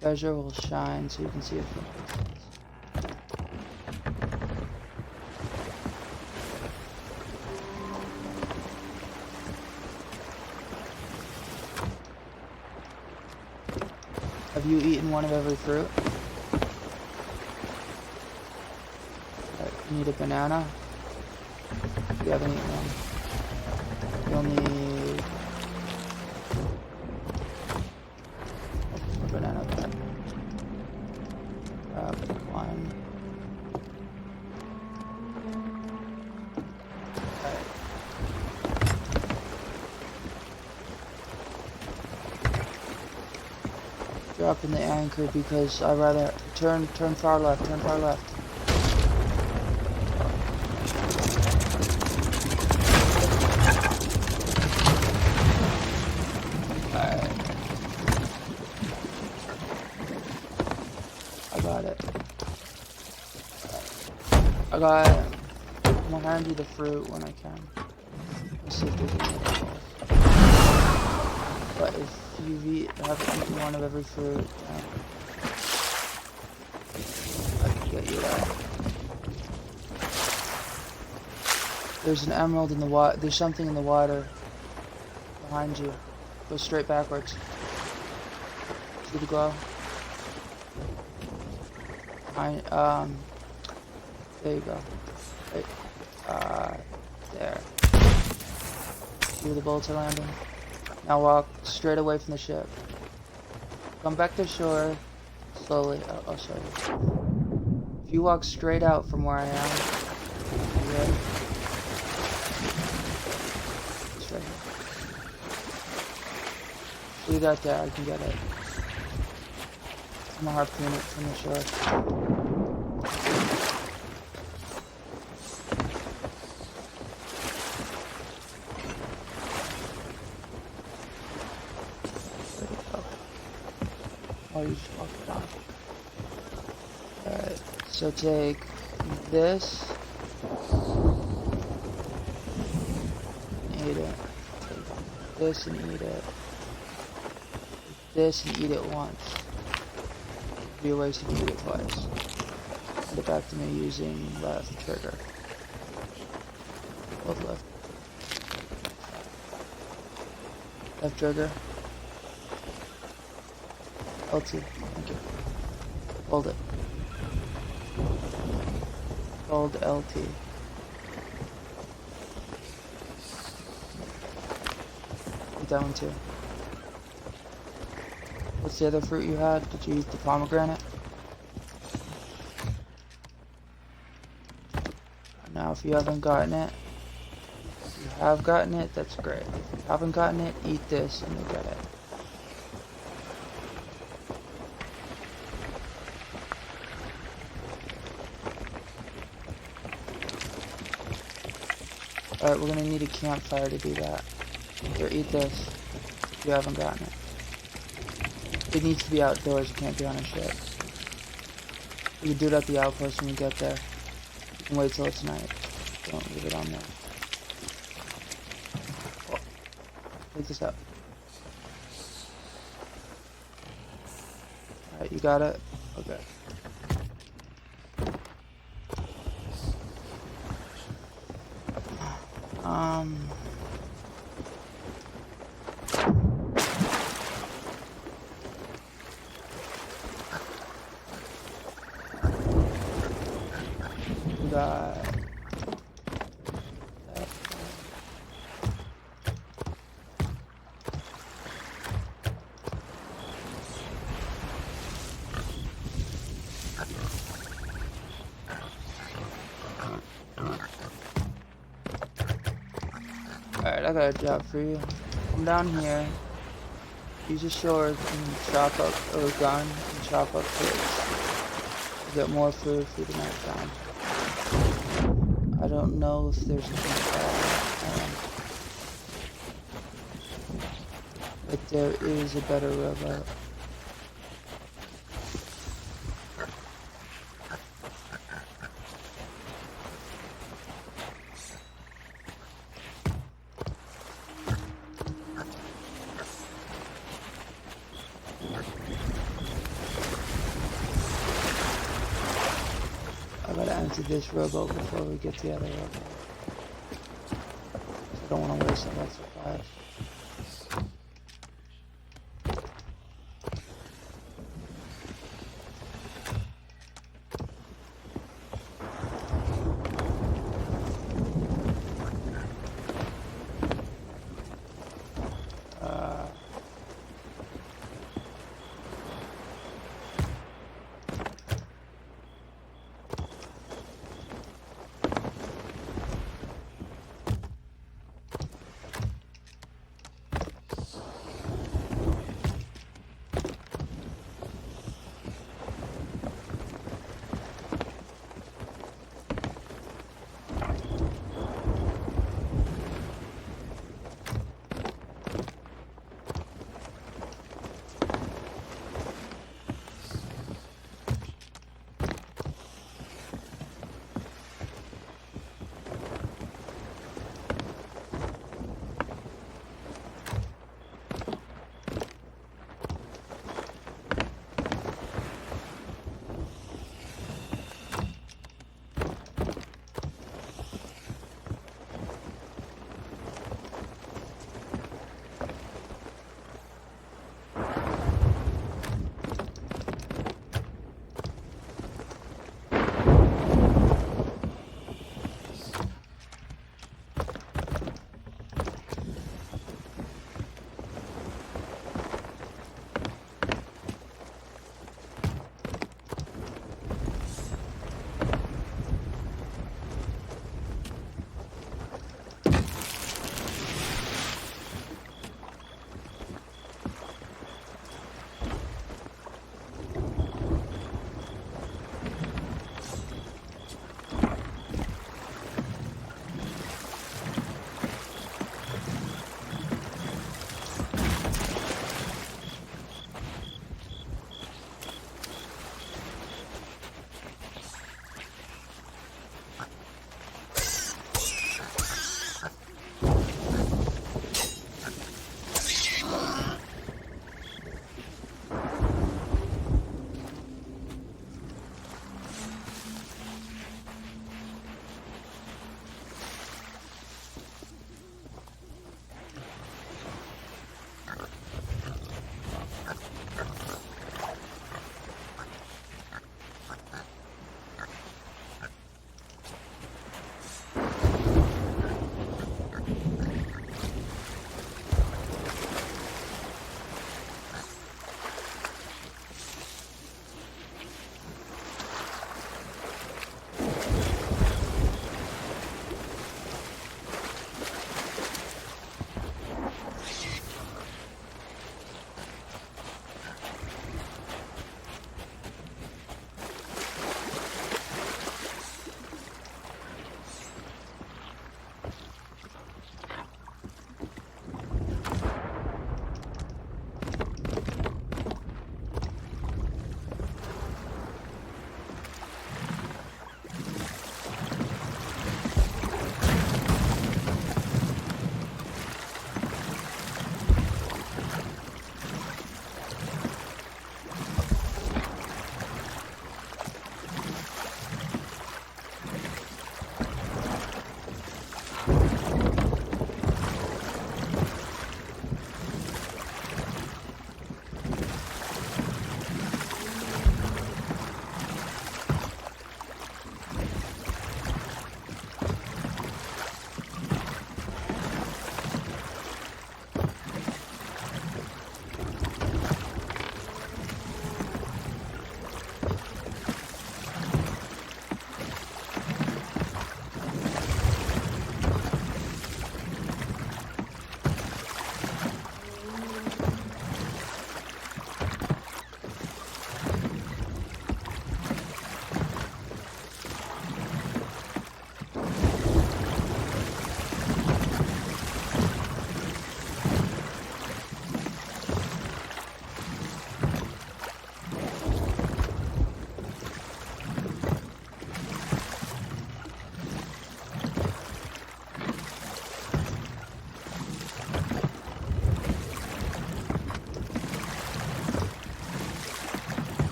Treasure will shine so you can see it from a distance. Have you eaten one of every fruit? You need a banana. You haven't eaten one. You'll need a banana pet. Grab one. Alright. Dropping the anchor because I rather turn far left, turn far left. I'm gonna hand you the fruit when I can. Let's see if there's any other balls. But if you haven't eaten one of every fruit, I can get you that. There's an emerald in the water. There's something in the water behind you. Go straight backwards. See the glow? There you go. Right. There. See where the bullets are landing? Now walk straight away from the ship. Come back to shore. Slowly. I'll show you. If you walk straight out from where I am, you ready? Just right here. Leave that there. I can get it. I'm gonna harpoon it from the shore. Oh, you just walked it down. Alright, so take this. And eat it. Take this and eat it. Take this and eat it once. It'd be a waste if you eat it twice. Send it back to me using left trigger. Hold left. Left trigger. LT, thank you. Hold it. Hold LT. Eat that one too. What's the other fruit you had? Did you eat the pomegranate? Now if you haven't gotten it, if you have gotten it, that's great. If you haven't gotten it, eat this and you'll get it. Alright, we're gonna need a campfire to do that. Here, eat this. If you haven't gotten it. It needs to be outdoors. It can't be on a ship. You can do it at the outpost when you get there. You can wait till it's night. Don't leave it on there. Oh, take this out. Alright, you got it? Okay. We got that. Alright, I got a job for you. Come down here. Use a sword and chop up, or a gun, and chop up pigs. Get more food for the night time. I don't know if there's anything bad, but there is a better robot. I gotta empty this rowboat before we get the other rowboat. I don't want to waste all that supplies.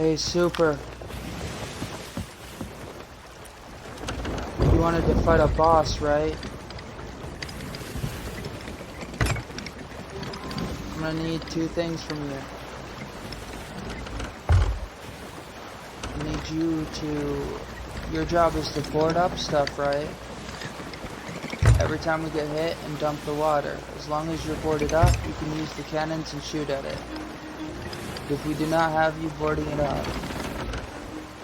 Hey, Super. You wanted to fight a boss, right? I'm gonna need two things from you. I need you to... Your job is to board up stuff, right? Every time we get hit and dump the water. As long as you're boarded up, you can use the cannons and shoot at it. If we do not have you boarding it up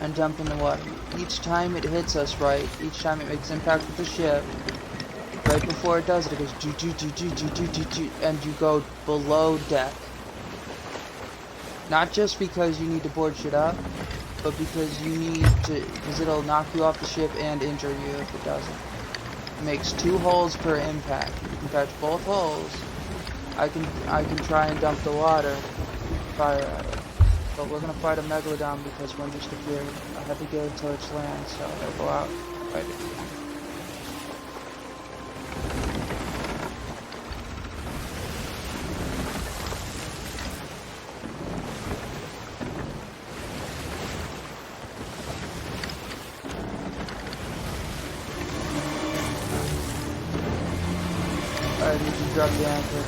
and dumping the water, each time it hits us, right? Each time it makes impact with the ship, right before it does it, it goes do do do do do do do do, and you go below deck. Not just because you need to board shit up, but because you need to, because it'll knock you off the ship and injure you if it doesn't. It makes 2 holes per impact. You can catch both holes. I can try and dump the water, fire at it. But we're gonna fight a megalodon because we're just appeared. I have to get it until it's land, so I'll go out and fight it again. Alright, you can drop the anchor.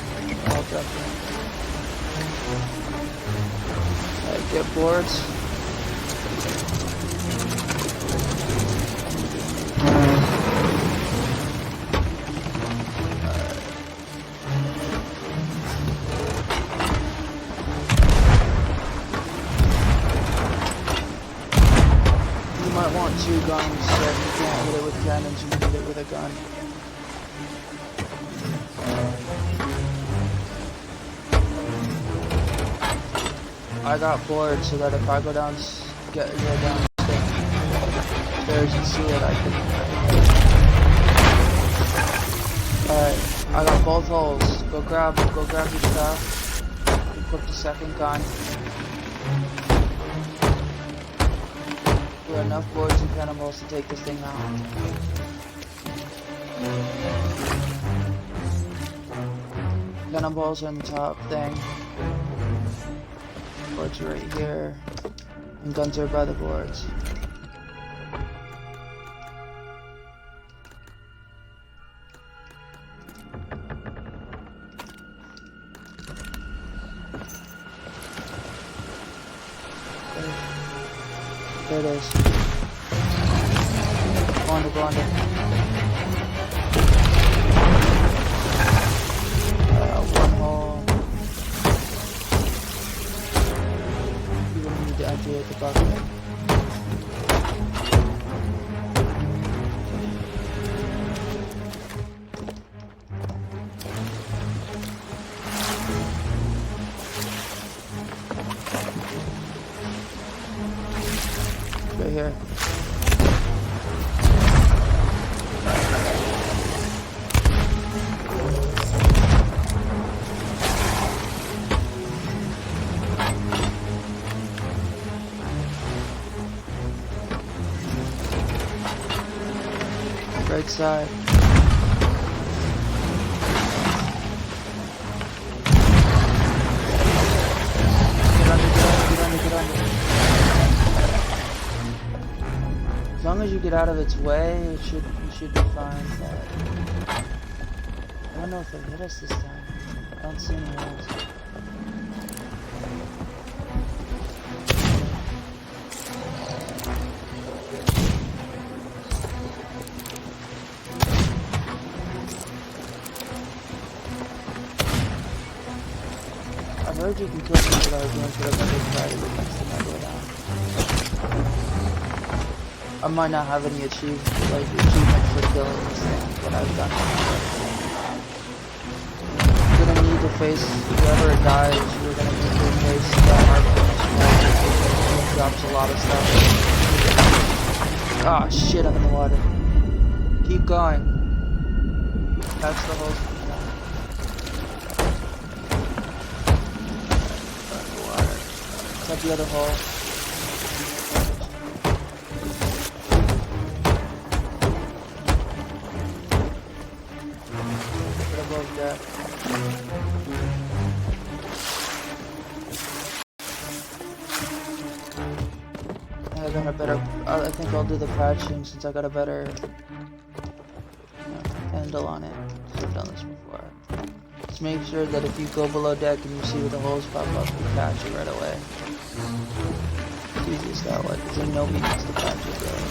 I'll drop the anchor. Alright, get boards. You might want 2 guns, so if you can't hit it with cannons, you can hit it with a gun. I got bored so that if I go downstairs and see it, I can. Alright, I got both holes. Go grab your stuff. Equip the second gun. We have enough boards and cannonballs to take this thing out. Cannonballs are in the top thing. Boards are right here, and guns are by the boards. There it is. Go under, go under. One hole. The idea at the bucket. Right here. Right side. Get under. As long as you get out of its way, you should be fine, but I don't know if they hit us this time. I don't see any holes. I heard you can kill people that are doing but I've never tried it against the megalodon. I might not have any achievement for killing this thing, but I've done it. You're gonna need to face whoever dies. You're gonna need to face that harpoon. It drops a lot of stuff. Ah, shit! I'm in the water. Keep going. That's the hose. At the other hole. Get above deck. I think I'll do the patching since I got a better handle on it. I've done this before. Just make sure that if you go below deck and you see where the holes pop up, you patch it right away. It's easiest that way, because then nobody needs to patch it really.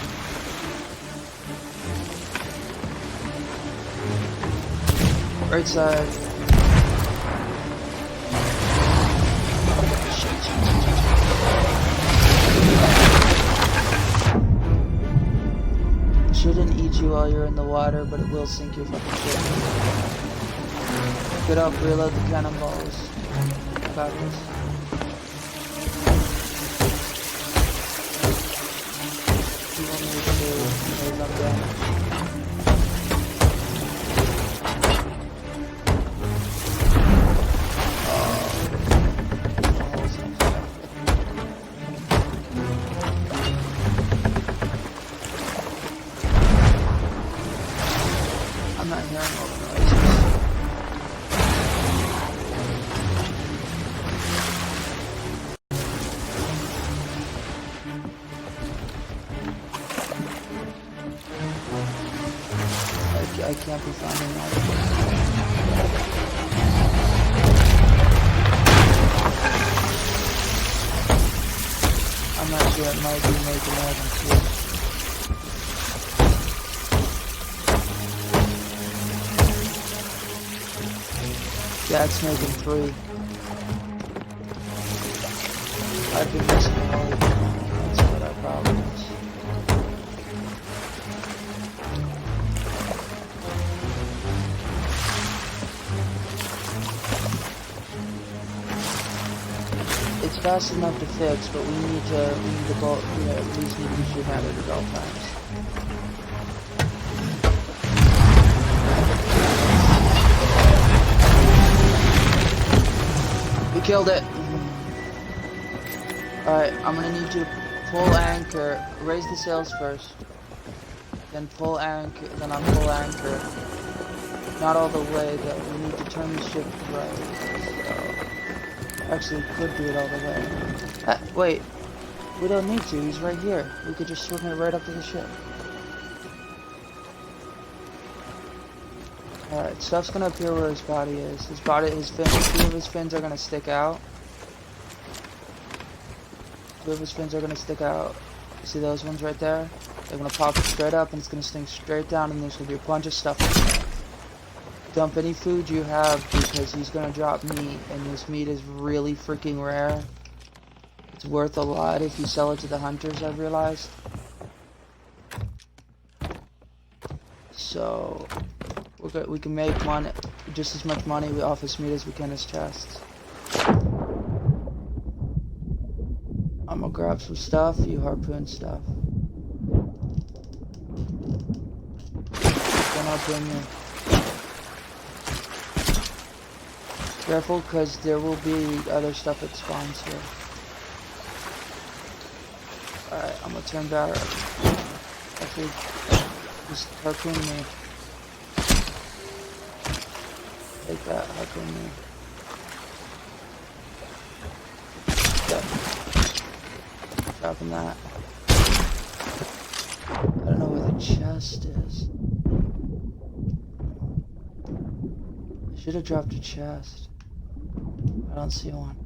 Right side. Shouldn't eat you while you're in the water, but it will sink your fucking ship. Get up, reload the cannonballs. Got this. You want me to raise up damage. I'm not hearing all the noises. I can't be finding that. I'm not sure, it might be making more than 2. Yeah, it's making 3. I've been missing all of them. That's what our problem is. It's fast enough to fix, but we need to bolt, at least need to shoot at it at all times. We killed it. Alright, I'm gonna need you to pull anchor, raise the sails first, then pull anchor, then I'll pull anchor. Not all the way though, we need to turn the ship right. Actually, we could do it all the way. Wait, we don't need to, he's right here. We could just swim it right up to the ship. Alright, stuff's gonna appear where his body is. His fins, 2 of his fins are gonna stick out. 2 of his fins are gonna stick out. See those ones right there? They're gonna pop straight up and it's gonna sink straight down and there's gonna be a bunch of stuff in there. Dump any food you have because he's gonna drop meat and this meat is really freaking rare. It's worth a lot if you sell it to the hunters, I've realized. So we can make money, just as much money off his meat as we can his chests. I'm gonna grab some stuff, you harpoon stuff. Then I'll bring you. Careful, because there will be other stuff that spawns here. Alright, I'm gonna turn back. Actually, just harpoon me. Take that, harpoon me. Okay. Dropping that. I don't know where the chest is. I should have dropped a chest. I don't see one.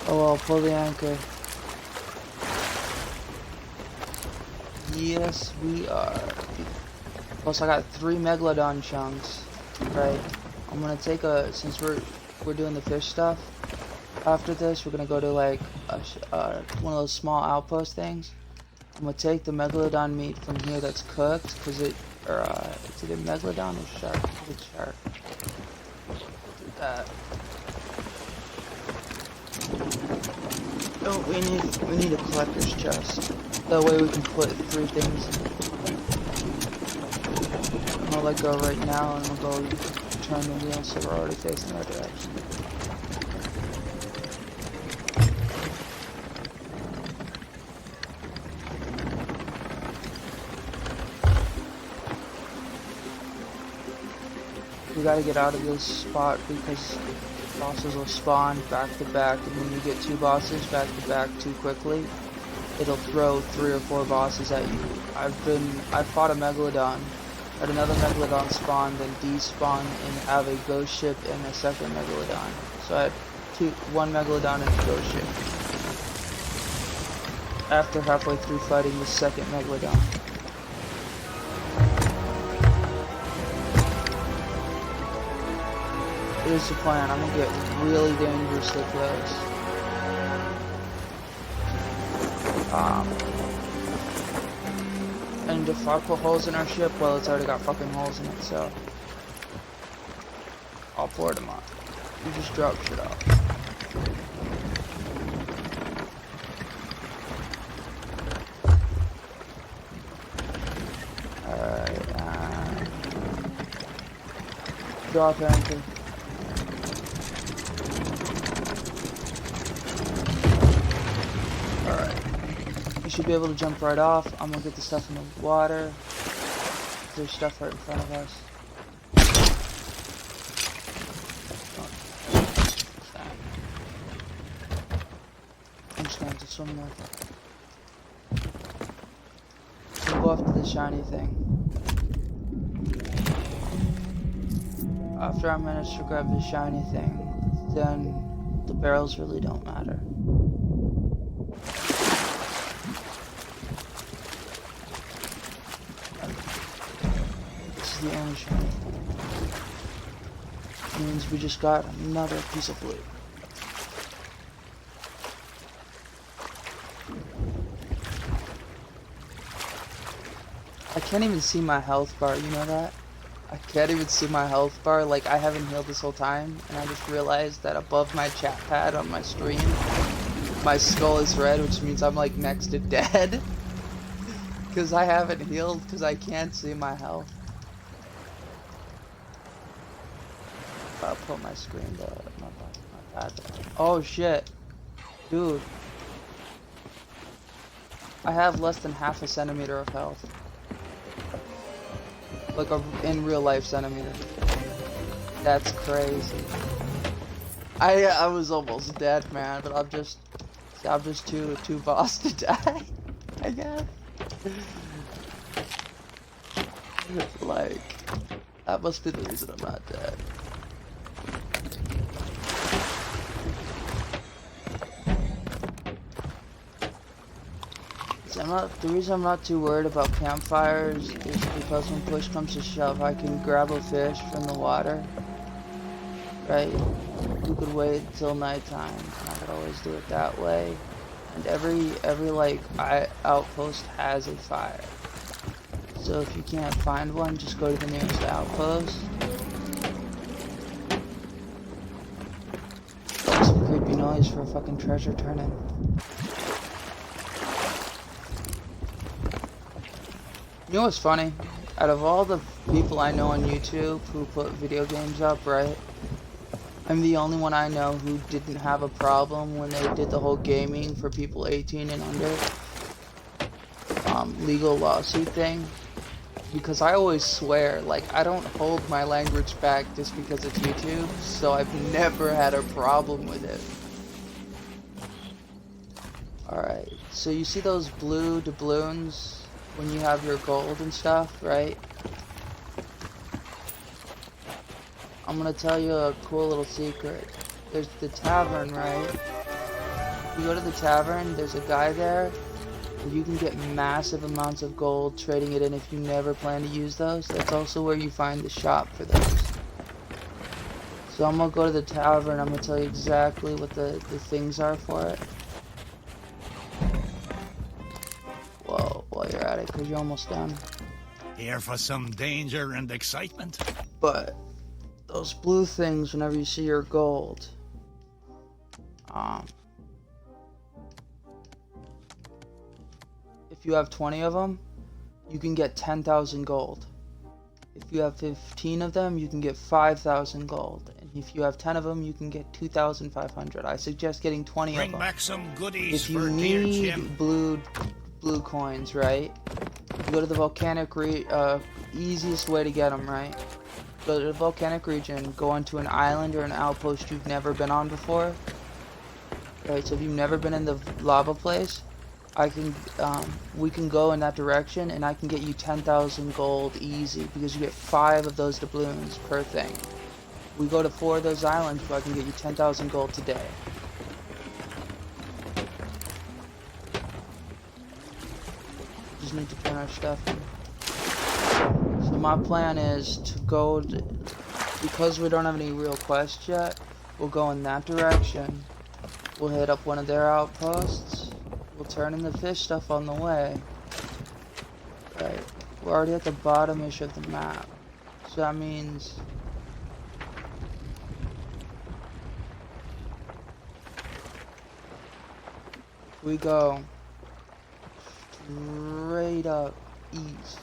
Oh well, pull the anchor. Yes, we are. Plus, I got 3 megalodon chunks. Right. I'm gonna take since we're doing the fish stuff. After this, we're gonna go to like one of those small outpost things. I'm gonna take the megalodon meat from here that's cooked, cause it's either megalodon or shark. It's shark. Do that. Oh, we need a collector's chest. That way we can put 3 things in it. I'm gonna let go right now, and we'll go turn the wheel so we're already facing our direction. We gotta get out of this spot because bosses will spawn back to back, and when you get 2 bosses back to back too quickly, it'll throw 3 or 4 bosses at you. I fought a Megalodon, had another Megalodon spawn, then despawn, and have a ghost ship and a second Megalodon. So I had one Megalodon and a ghost ship. After halfway through fighting the second Megalodon. Here's the plan, I'm gonna get really dangerously close. And if I put holes in our ship, well, it's already got fucking holes in it, so I'll pour them on. You just drop shit off. Alright, drop anchor. Alright. You should be able to jump right off. I'm gonna get the stuff in the water. There's stuff right in front of us. I'm just going to swim there. We'll go after the shiny thing. After I manage to grab the shiny thing, then the barrels really don't matter. This is the only shiny thing. It means we just got another piece of loot. I can't even see my health bar, you know that? I can't even see my health bar, like I haven't healed this whole time, and I just realized that above my chat pad on my stream, my skull is red, which means I'm like next to dead. Because I haven't healed, because I can't see my health. I'll put my screen to my pad. Oh shit. Dude. I have less than half a centimeter of health. Like a in real life centimeter. That's crazy. I was almost dead, man, but I'm just too boss to die, I guess. Like, that must be the reason I'm not dead. The reason I'm not too worried about campfires is because when push comes to shove, I can grab a fish from the water, right? You could wait until nighttime, and I could always do it that way. And every like outpost has a fire. So if you can't find one, just go to the nearest outpost. Some creepy noise for a fucking treasure turning. You know what's funny? Out of all the people I know on YouTube who put video games up, right? I'm the only one I know who didn't have a problem when they did the whole gaming for people 18 and under legal lawsuit thing. Because I always swear, like, I don't hold my language back just because it's YouTube, so I've never had a problem with it. Alright, so you see those blue doubloons when you have your gold and stuff, right? I'm gonna tell you a cool little secret. There's the tavern, right? You go to the tavern, there's a guy there, and you can get massive amounts of gold trading it in if you never plan to use those. That's also where you find the shop for those. So I'm gonna go to the tavern, I'm gonna tell you exactly what the things are for it. Whoa, while you're at it, because you're almost done. Here for some danger and excitement. But those blue things, whenever you see your gold, if you have 20 of them, you can get 10,000 gold. If you have 15 of them, you can get 5,000 gold. And if you have 10 of them, you can get 2,500. I suggest getting 20 of them. Bring back some goodies If you for dear need Jim. blue coins, right? You go to the volcanic easiest way to get them, right? go to the volcanic region, go onto an island or an outpost you've never been on before. Right, so if you've never been in the lava place, we can go in that direction, and I can get you 10,000 gold easy, because you get 5 of those doubloons per thing. We go to 4 of those islands, so I can get you 10,000 gold today. Just need to turn our stuff in. So my plan is to go, because we don't have any real quests yet, we'll go in that direction. We'll hit up one of their outposts. We'll turn in the fish stuff on the way. Right. We're already at the bottom-ish of the map. So that means... we go straight up east.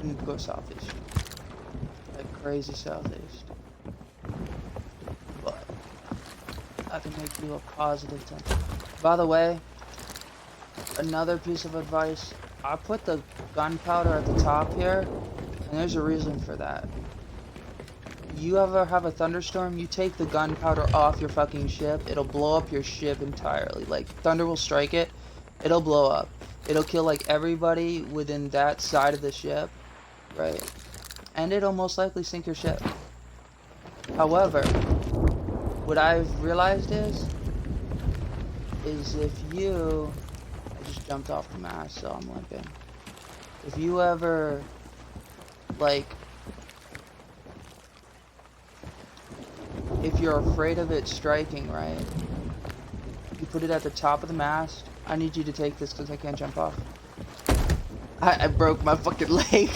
We need to go southeast. Like crazy southeast. But I can make you a positive 10. By the way, another piece of advice, I put the gunpowder at the top here, and there's a reason for that. You ever have a thunderstorm, you take the gunpowder off your fucking ship, it'll blow up your ship entirely. Like, thunder will strike it, it'll blow up. It'll kill, like, everybody within that side of the ship, right? And it'll most likely sink your ship. However, what I've realized is if you... I just jumped off the mast, so I'm limping. If you ever, like... if you're afraid of it striking, right? You put it at the top of the mast. I need you to take this because I can't jump off. I broke my fucking leg.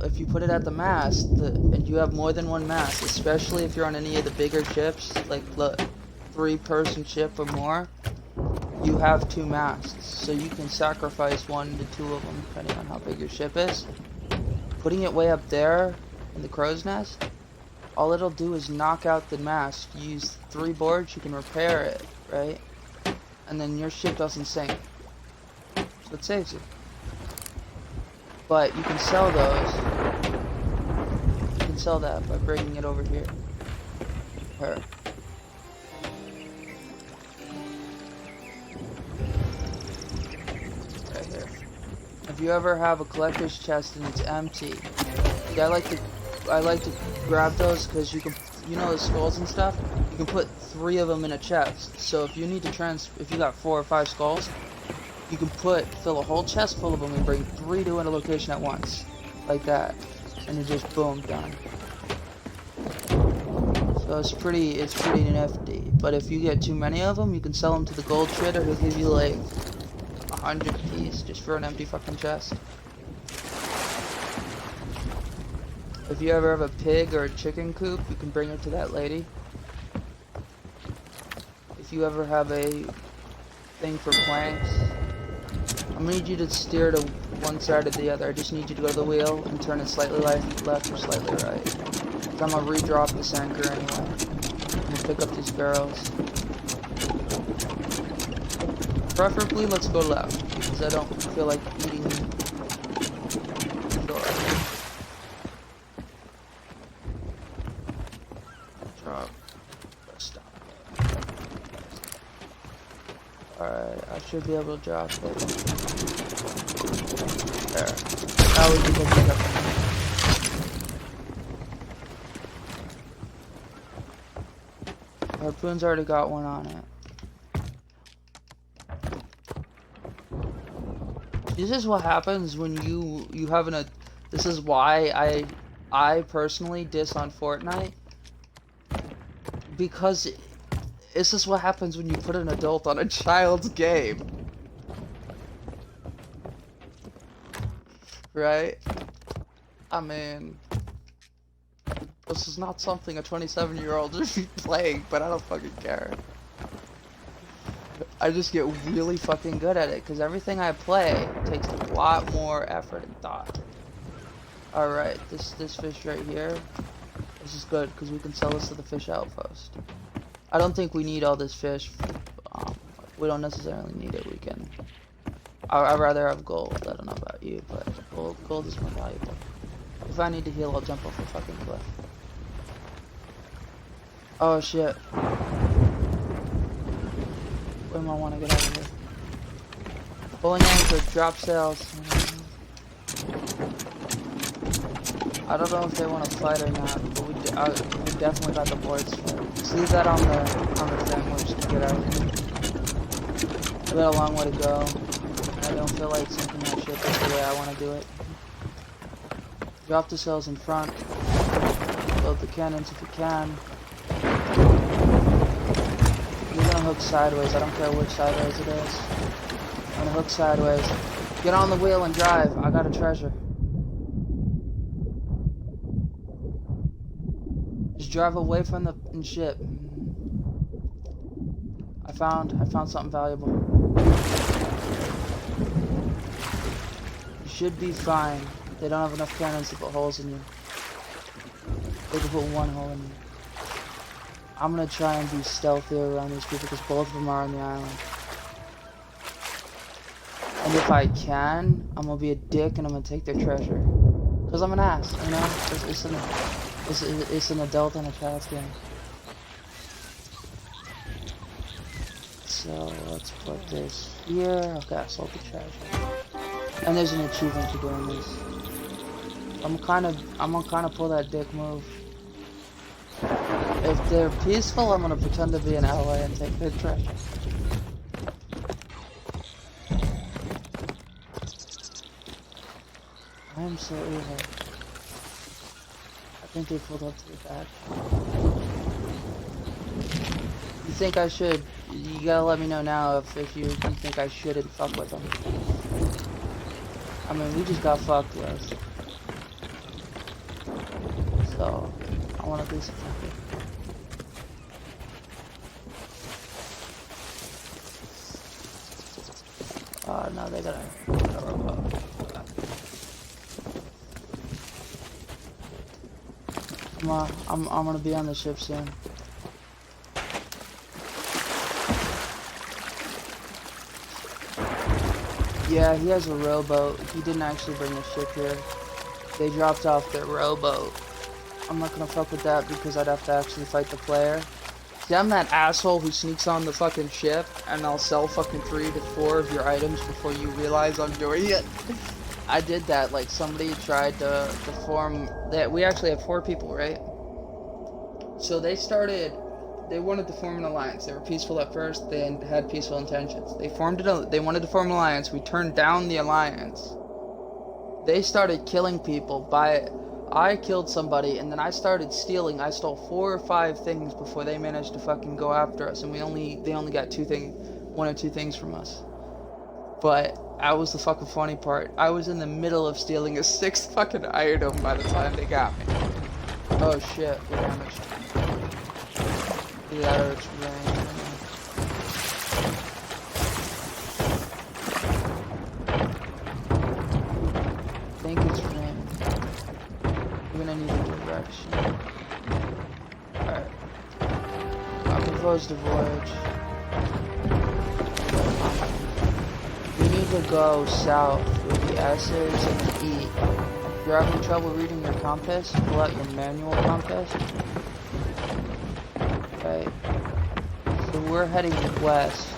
If you put it at the mast, and you have more than one mast, especially if you're on any of the bigger ships, like the 3-person ship or more, you have 2 masts, so you can sacrifice 1 to 2 of them depending on how big your ship is. Putting it way up there in the crow's nest, all it'll do is knock out the mast. You use 3 boards, you can repair it, right? And then your ship doesn't sink. So it saves you. But you can sell those. You can sell that by bringing it over here. Her. Right here. If you ever have a collector's chest and it's empty, I like to grab those because you can, you know, the skulls and stuff. You can put 3 of them in a chest. So if you need to if you got 4 or 5 skulls, you can fill a whole chest full of them and bring 3 to a location at once, like that, and you just boom, done. So it's pretty nifty. But if you get too many of them, you can sell them to the gold trader who'll give you like 100 piece just for an empty fucking chest. If you ever have a pig or a chicken coop, you can bring it to that lady. If you ever have a thing for planks, I'm gonna need you to steer to one side or the other. I just need you to go to the wheel and turn it slightly left or slightly right. So I'm gonna re-drop this anchor anyway. I'm gonna pick up these barrels. Preferably, let's go left, because I don't feel like eating. Sure. Drop. Stop. Alright, I should be able to drop it. There. Now we can go pick up. Harpoon's already got one on it. This is what happens when you have this is why I personally diss on Fortnite, because this is what happens when you put an adult on a child's game, right? I mean, this is not something a 27-year-old should be playing, but I don't fucking care. I just get really fucking good at it, because everything I play takes a lot more effort and thought. Alright, this fish right here, this is good, because we can sell this to the fish outpost. I don't think we need all this fish. We don't necessarily need it, we can I'd rather have gold. I don't know about you, but gold is more valuable. If I need to heal, I'll jump off the fucking cliff. Oh shit. Where do I want to get out of here? Pulling anchor, drop sails. I don't know if they want to fight or not, but we definitely got the boards for it. Just leave that on the thing. We're just gonna get out of here. We got a long way to go. I don't feel like sinking that ship is the way I want to do it. Drop the sails in front. Load the cannons if you can. You're gonna hook sideways. I don't care which sideways it is. I'm gonna hook sideways. Get on the wheel and drive. I got a treasure. Just drive away from the ship. I found something valuable. You should be fine. They don't have enough cannons to put holes in you. They can put one hole in you. I'm gonna try and be stealthier around these people because both of them are on the island. And if I can, I'm gonna be a dick and I'm gonna take their treasure. Because I'm an ass, you know? It's an adult and a child's game. So let's put this here. Okay, I sold the treasure. And there's an achievement for doing this. I'm gonna kind of pull that dick move. If they're peaceful, I'm gonna pretend to be an ally and take their treasure. I am so evil. I think they pulled up to the back. You think I should? You gotta let me know now if you think I shouldn't fuck with them. I mean, we just got fucked with. So, I wanna do something. Oh no, they got a robot. I'm gonna be on the ship soon. Yeah, he has a rowboat. He didn't actually bring the ship here. They dropped off their rowboat. I'm not gonna fuck with that because I'd have to actually fight the player. See, I'm that asshole who sneaks on the fucking ship and I'll sell fucking 3 to 4 of your items before you realize I'm doing it. I did that, like somebody tried to form that. We actually have 4 people, right? So they wanted to form an alliance. They were peaceful at first, they had peaceful intentions. They wanted to form an alliance. We turned down the alliance. They started killing people I killed somebody and then I started stealing. I stole 4 or 5 things before they managed to fucking go after us, and they only got 1 or 2 things from us. But that was the fucking funny part. I was in the middle of stealing a 6th fucking item by the time they got me. Oh shit, we're damaged. Yeah, it's raining. I think it's raining. We're gonna need a direction. Alright. I propose to voyage. We need to go south with the S's and the E. If you're having trouble reading your compass, pull out your manual compass. Okay. So we're heading west.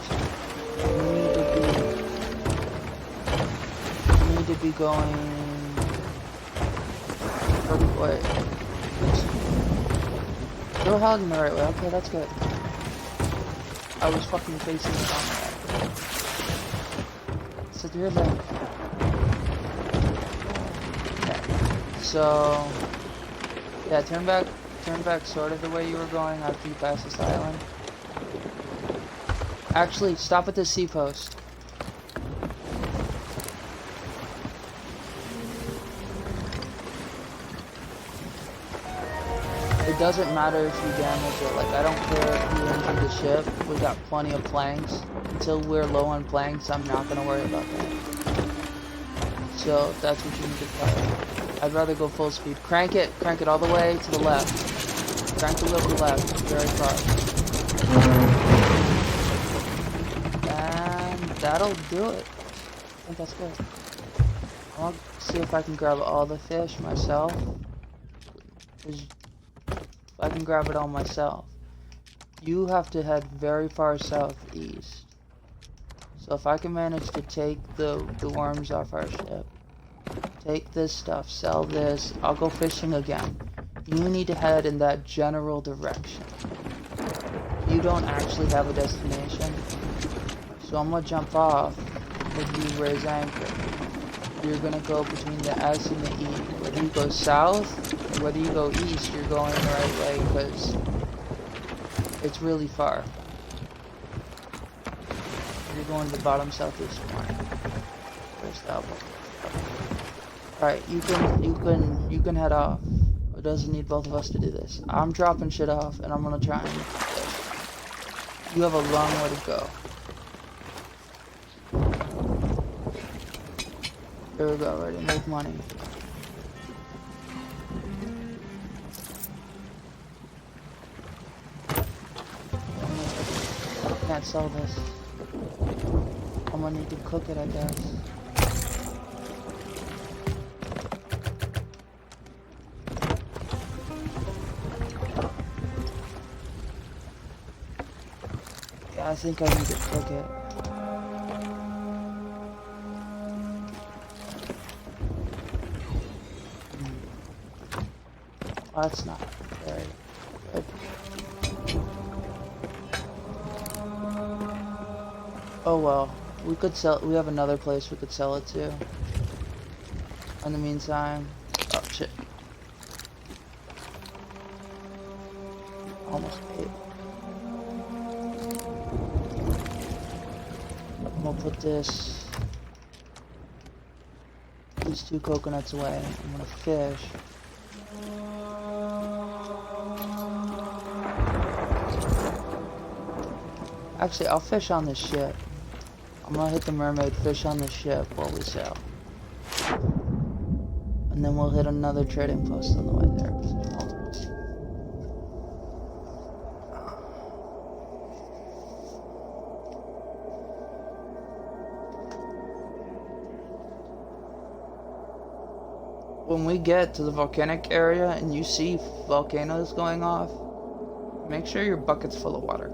We need to be going... Wait. We're heading the right way. Okay, that's good. I was fucking facing the wrong way. So you're like... Okay. So... Yeah, turn back sort of the way you were going after you pass this island. Actually, stop at the sea post. It doesn't matter if you damage it. Like, I don't care if you injure the ship. We got plenty of planks. Until we're low on planks, I'm not gonna worry about that. So, if that's what you need to try. I'd rather go full speed. Crank it all the way to the left. Crank the wheel to the left, very far. And that'll do it. think that's good. I'll see if I can grab all the fish myself. 'Cause if I can grab it all myself, you have to head very far southeast. So if I can manage to take the worms off our ship, take this stuff, sell this, I'll go fishing again. You need to head in that general direction. You don't actually have a destination, so I'm gonna jump off if you raise anchor. You're gonna go between the S and the E. Whether you go south or whether you go east, you're going the right way because it's really far. You're going to the bottom southeast corner. Where's the elbow? Alright, you can head off. It doesn't need both of us to do this. I'm dropping shit off and I'm gonna try and fish. You have a long way to go. Here we go, ready to make money. Can't sell this. I'm gonna need to cook it, I guess. Yeah, I think I need to cook it. Oh, that's not very good. Oh well, we could sell. We have another place we could sell it to. In the meantime, oh shit, almost paid. I'm gonna put these 2 coconuts away. I'm gonna fish. Actually, I'll fish on this ship. I'm gonna hit the mermaid, fish on the ship while we sail. And then we'll hit another trading post on the way there. When we get to the volcanic area and you see volcanoes going off, make sure your bucket's full of water.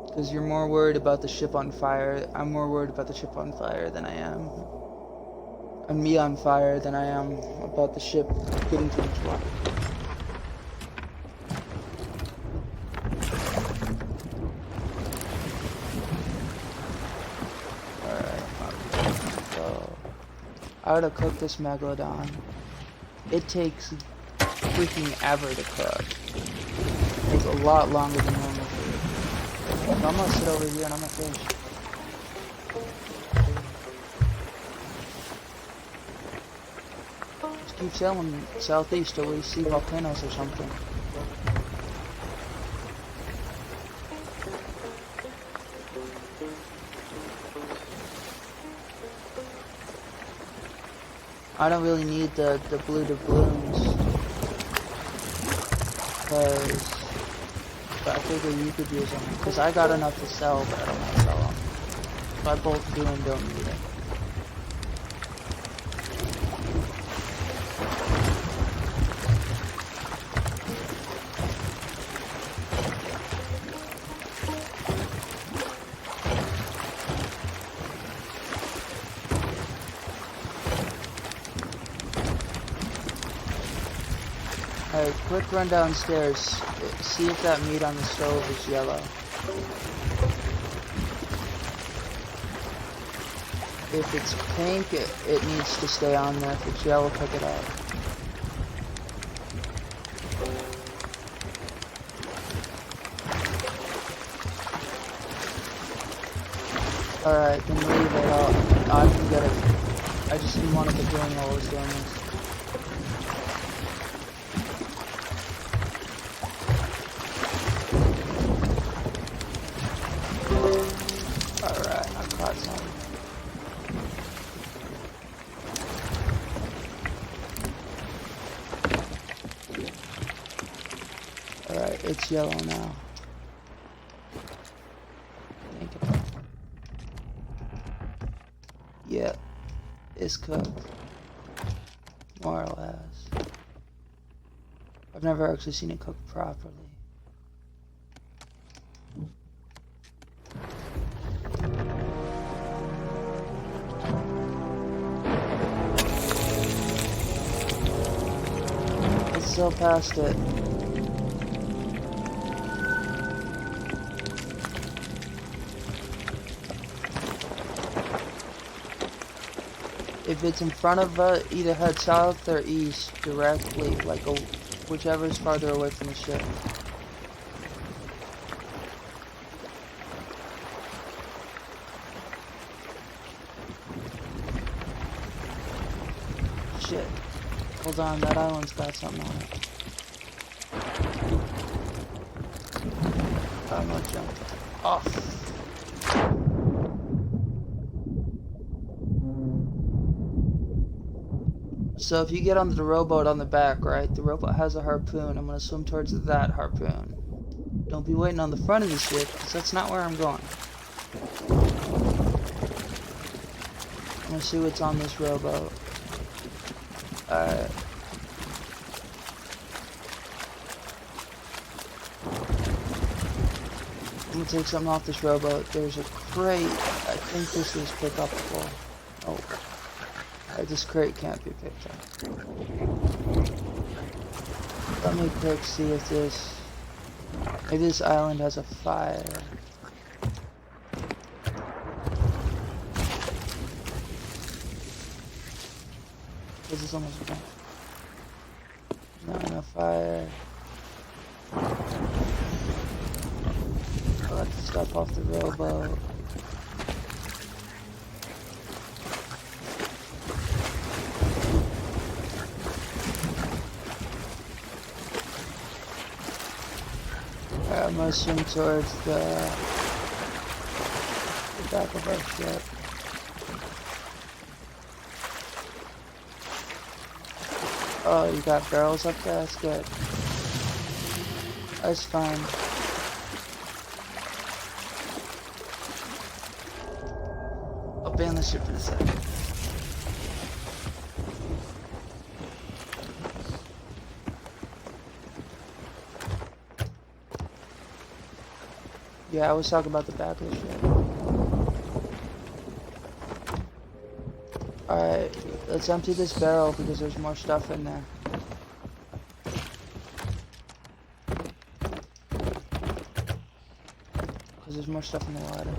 Because you're more worried about the ship on fire. I'm more worried about the ship on fire than I am. And me on fire than I am about the ship getting too much water. Alright, so I gotta cook this megalodon. It takes freaking ever to cook. It takes a lot longer than normal food. So I'm gonna sit over here and I'm gonna fish. Just keep sailing southeast till we see volcanoes or something. I don't really need the blue doubloons because I figure you could use them, because I got enough to sell, but I don't want to sell them. So I both do and don't need it. Alright, quick run downstairs. See if that meat on the stove is yellow. If it's pink, it needs to stay on there. If it's yellow, pick it up. Alright, then leave it. I can get it. I just didn't want to get doing while I was doing this. Alright, it's yellow now. Yeah, it's cooked. More or less. I've never actually seen it cooked properly. It's still past it. If it's in front of either head south or east directly, like whichever is farther away from the ship. Shit. Hold on, that island's got something on it. I'm gonna jump off. So if you get onto the rowboat on the back, right, the rowboat has a harpoon. I'm going to swim towards that harpoon. Don't be waiting on the front of the ship, because that's not where I'm going. I'm going to see what's on this rowboat. Alright. I'm going to take something off this rowboat. There's a crate. I think this is pick upable. Oh. This crate can't be picked up. Let me quick see if maybe this island has a fire. This is almost done. Not enough fire. I'll have to step off the rowboat. I'm gonna swim towards the back of our ship. Oh, you got barrels up there? That's good. That's fine. I'll ban the ship in a second. Yeah, I was talking about the back of the ship. Alright, let's empty this barrel because there's more stuff in there. Because there's more stuff in the water.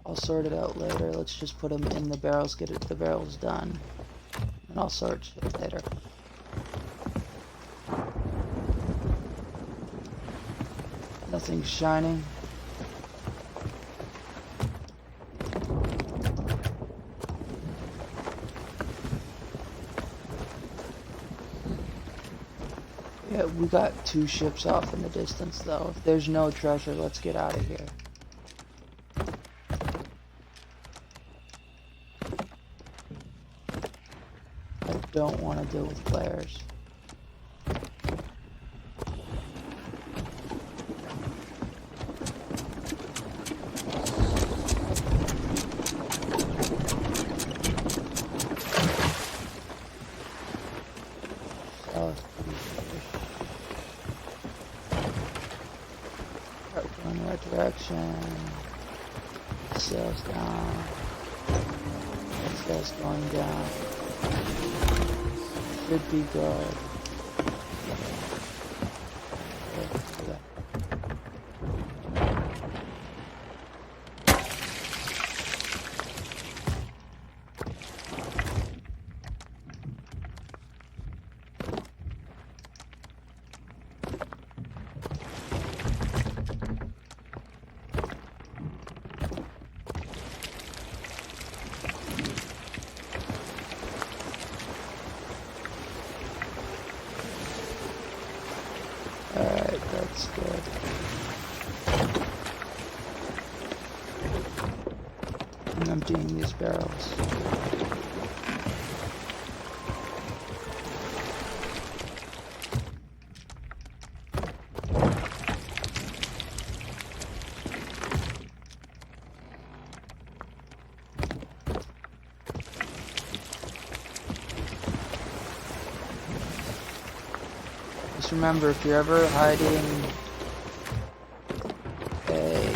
I'll sort it out later. Let's just put them in the barrels, get the barrels done. And I'll sort it later. Nothing's shining. Yeah, we got 2 ships off in the distance though. If there's no treasure, let's get out of here. I don't want to deal with players. Going in the right direction. Sails down. Sails going down. Should be good. Alright, that's good. I'm emptying these barrels. Just remember, if you're ever hiding a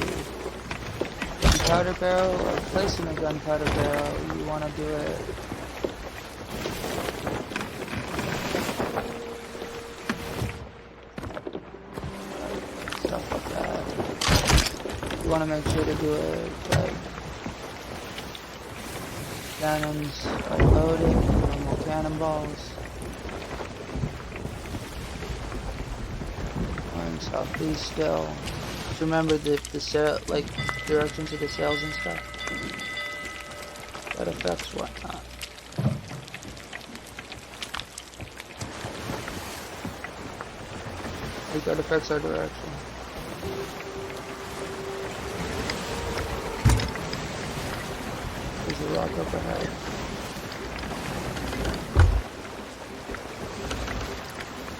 gunpowder barrel or placing a gunpowder barrel, you want to do it stuff like that. You want to make sure to do it like cannons are loaded, normal cannonballs. Going southeast still. Just remember the sail, like directions of the sails and stuff. That affects whatnot. Like that affects our direction. There's a rock up ahead.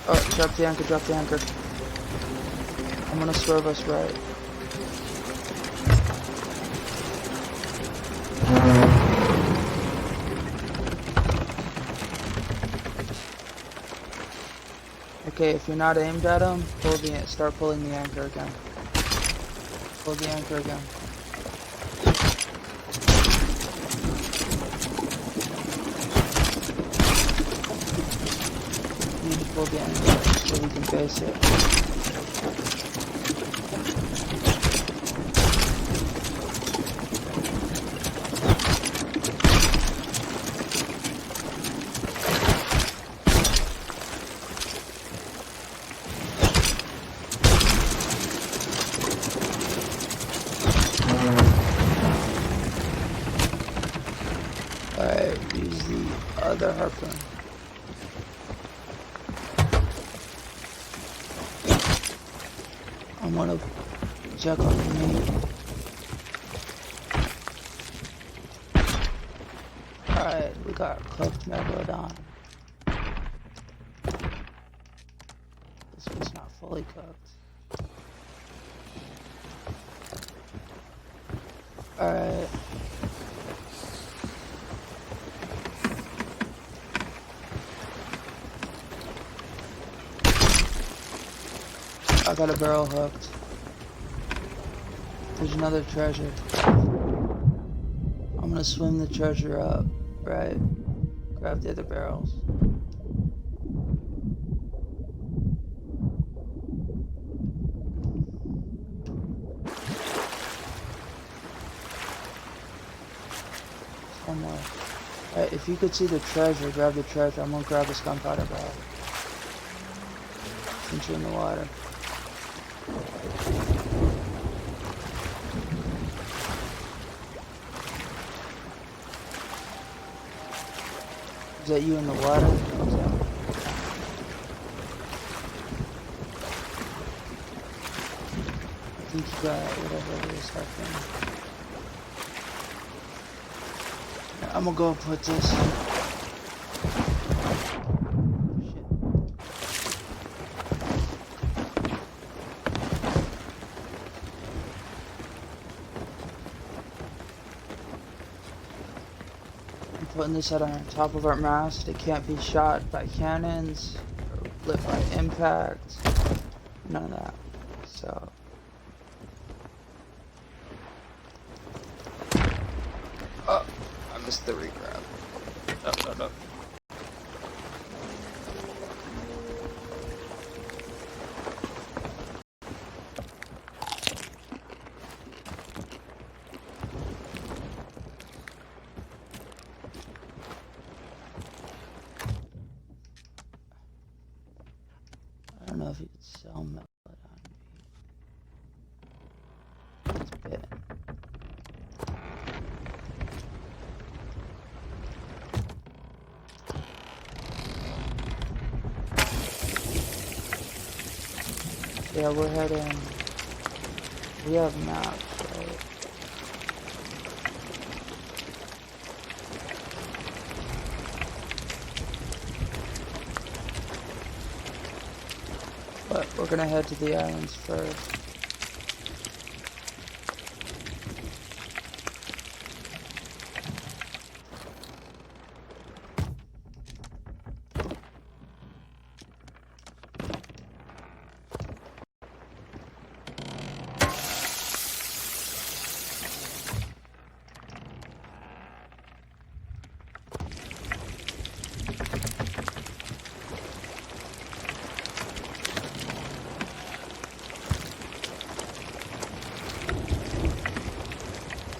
Oh, drop the anchor, drop the anchor. I'm gonna swerve us right. Okay, if you're not aimed at them, start pulling the anchor again. Pull the anchor again. You need to pull the anchor so we can face it. Alright, use the other harpoon. I'm gonna check on the meat. Alright, we got cooked megalodon. This one's not fully cooked. Alright. I got a barrel hooked. There's another treasure. I'm gonna swim the treasure up, right? Grab the other barrels. Somewhere. Alright, if you could see the treasure, grab the treasure. I'm gonna grab this gunpowder barrel. Since you're in the water. Is that you in the water? I think you got whatever it is happening. I'm gonna go put this. Shit. I'm putting this on top of our mast. It can't be shot by cannons or lit by impact. None of that. So. Oh, I missed the regrab. No. I don't know if you could sell megalodon meat. It's bit. Yeah, we're heading. We have maps, right? But we're gonna head to the islands first.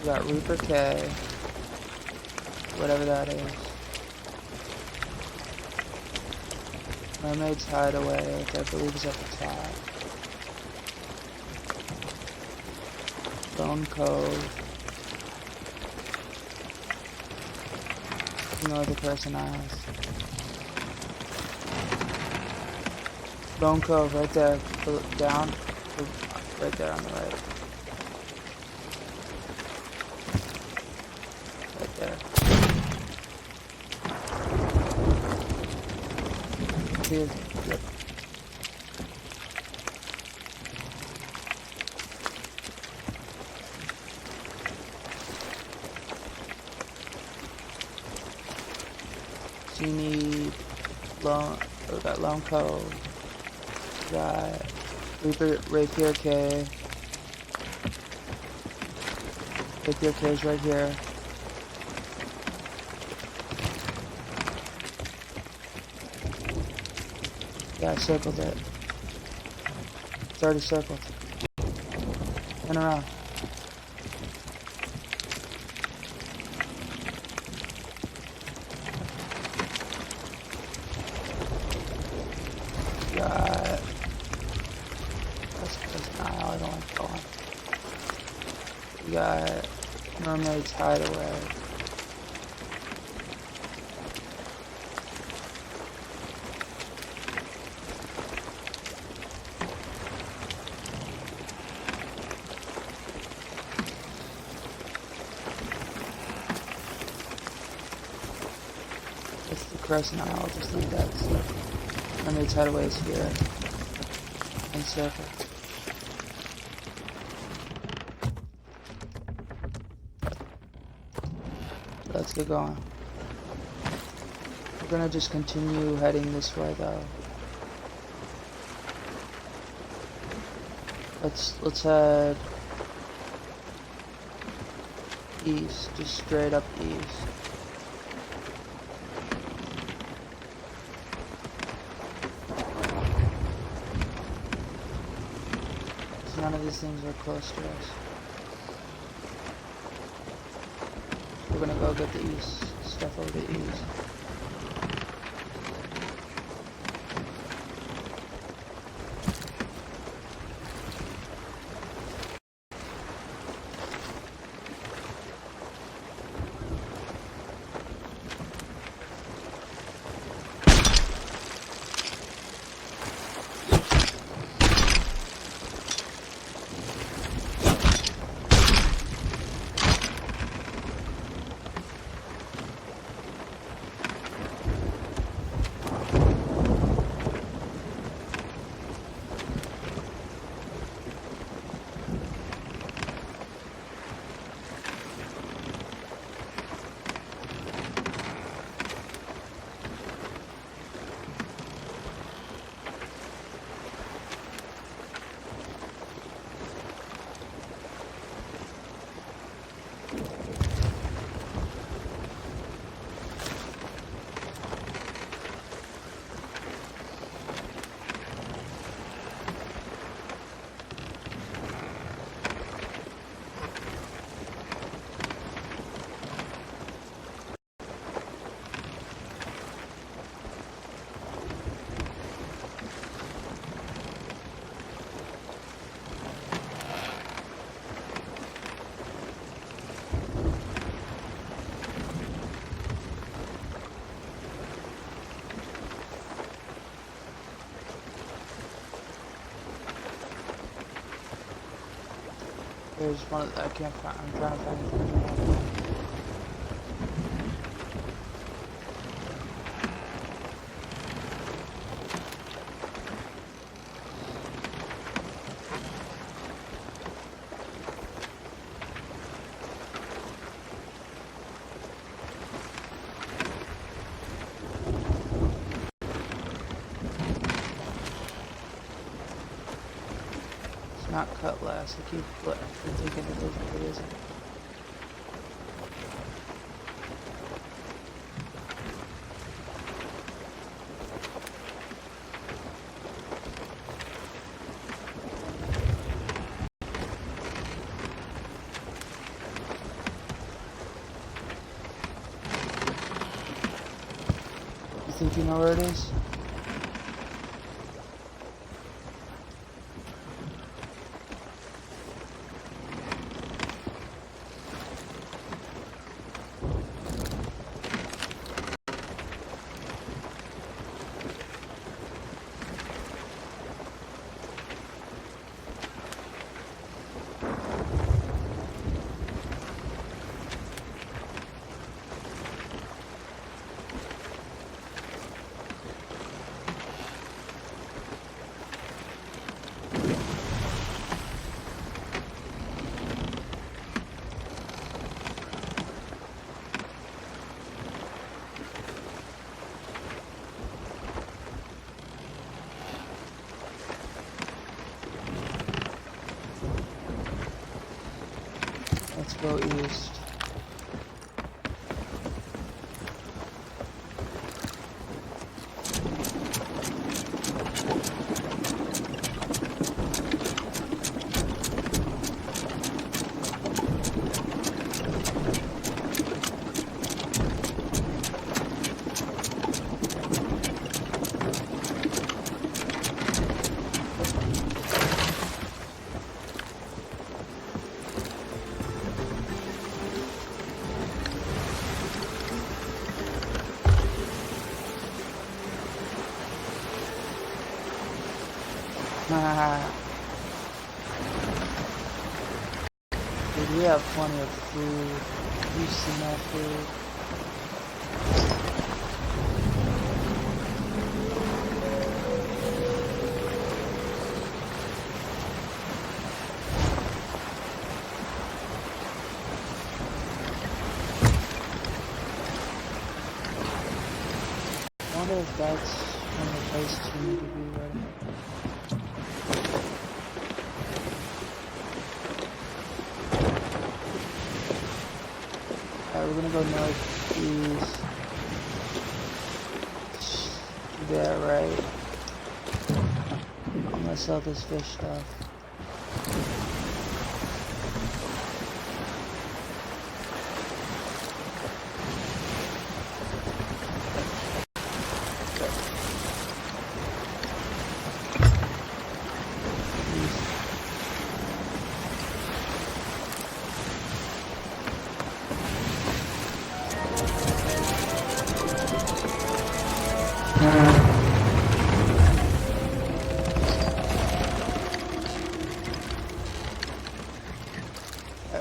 We got Reaper K. Whatever that is. Mermaid's Hideaway, which I believe is at the top. Lone Cove. Ignore the person eyes. Lone Cove, right there. Down. Right there on the right. Right there. Here. Yep. So you need we got Lone Cove. We got Rapier K. Rapier K is right here. Yeah, I circled it. It's already circled. Turn around. Got... That's not how I don't like going. We got Mermaid's Hideaway. It's the Crescent Isle, I'll just leave that. So Mermaid's Hideaway is here. And circle. Let's get going. We're gonna just continue heading this way though. Let's head east, just straight up east. None of these things are close to us. We're gonna go get the east stuff over the east. There's one that I can't find. I'm trying to find it. Not cutlass. I keep thinking it is, but it isn't. think you know where it is? Let's go east. Dude, we have plenty of food. You've seen that food. I wonder if that's one of the places we need to be right now. Alright, we're gonna go northeast. There, right? I'm gonna sell this fish stuff.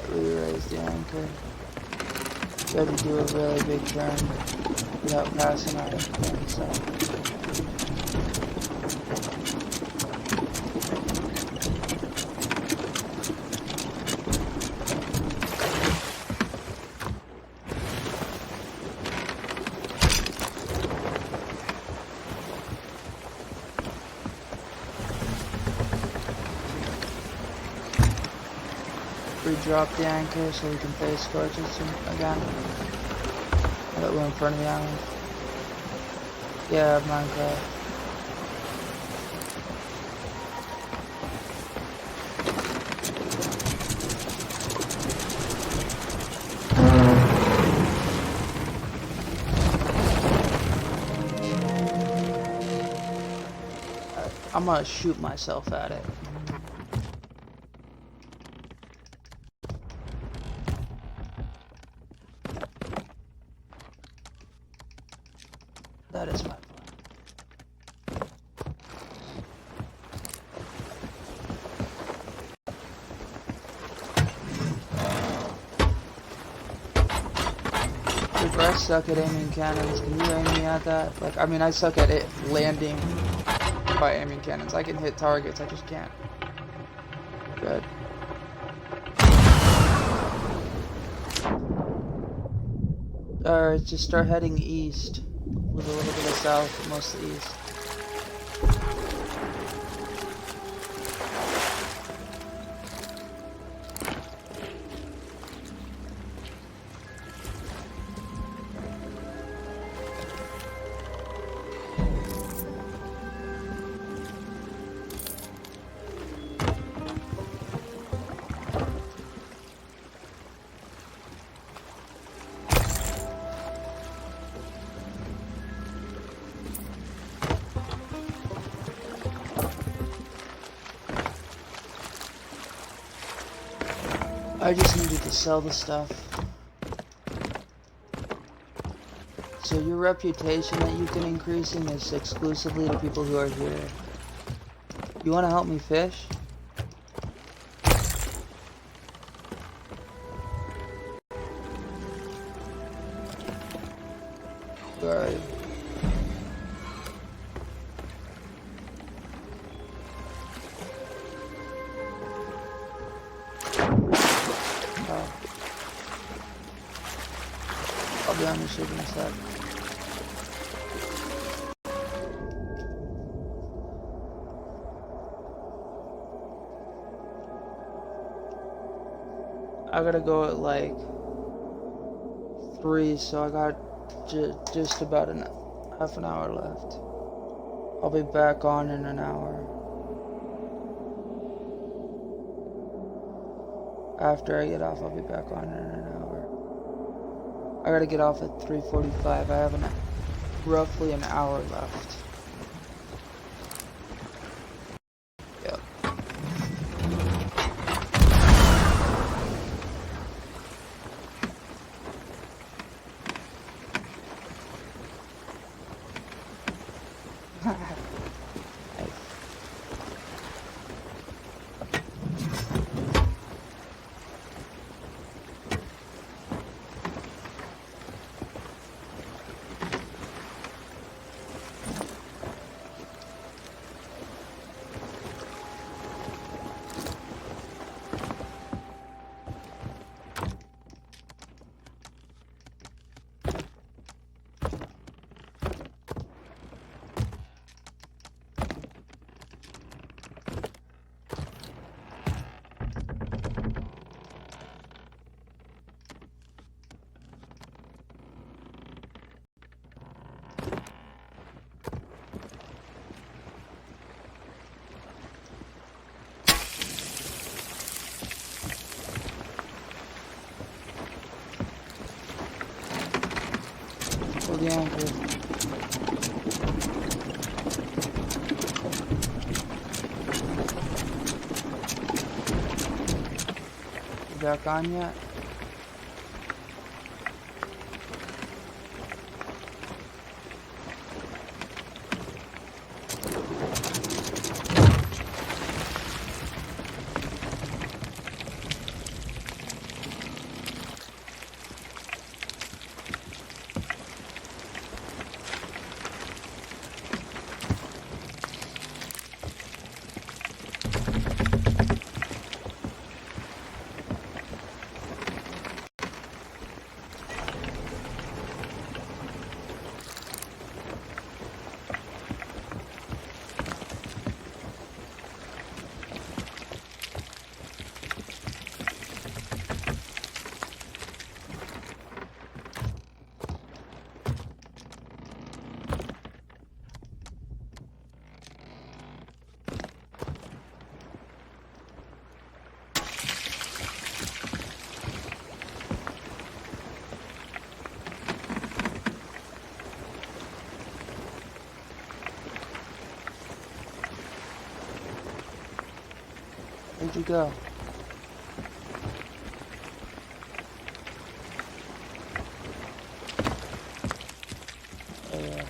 Re-raise the anchor. We had to do a really big turn without passing our thing, so. Re-drop the anchor so we can face towards it again. Now that we're in front of the island. Yeah, Minecraft. I'm gonna shoot myself at it. That is my plan. Dude, I suck at aiming cannons. Can you aim me at that? Like, I mean, I suck at it landing by aiming cannons. I can hit targets, I just can't. Good. Alright, just start heading east. With a little bit of south, but mostly east. I just needed to sell the stuff. So your reputation that you've been increasing is exclusively to people who are here. You want to help me fish? Where are you? Oh. I'll be on the ship in a sec. I gotta go at like 3, so I got just about half an hour left. I'll be back on in an hour. After I get off, I'll be back on in an hour. I gotta get off at 3:45. I have roughly an hour left. Yep. Pull the anchor. You back on yet? Where'd you go? Oh, yeah.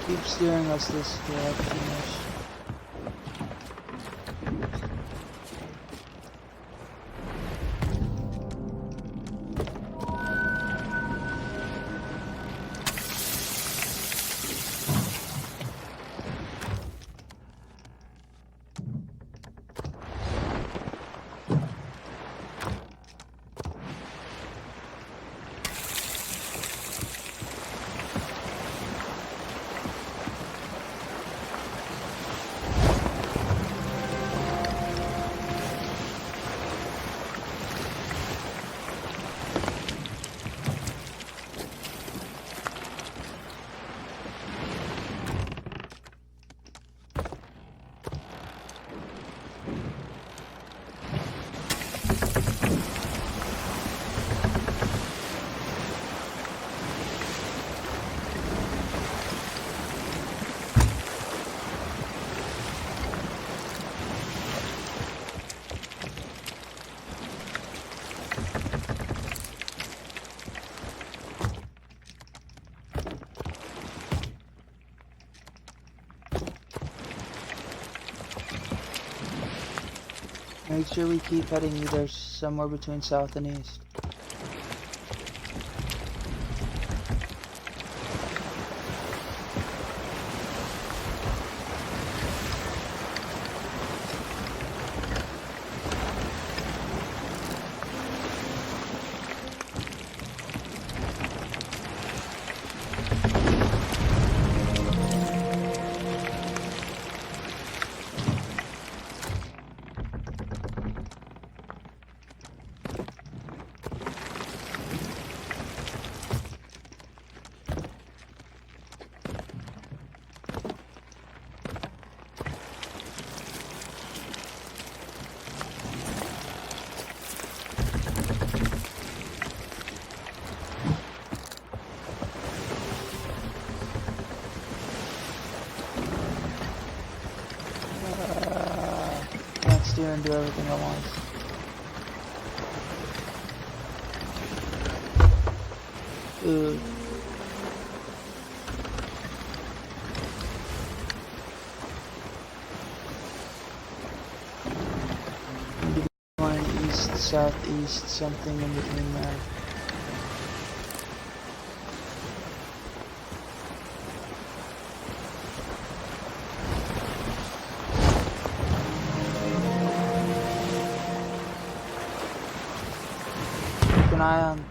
keep steering us this direction. Make sure we keep heading either somewhere between south and east. Can't steer and do everything at once. Ooh. Need to be going east, southeast, something in between there. Keep an eye on.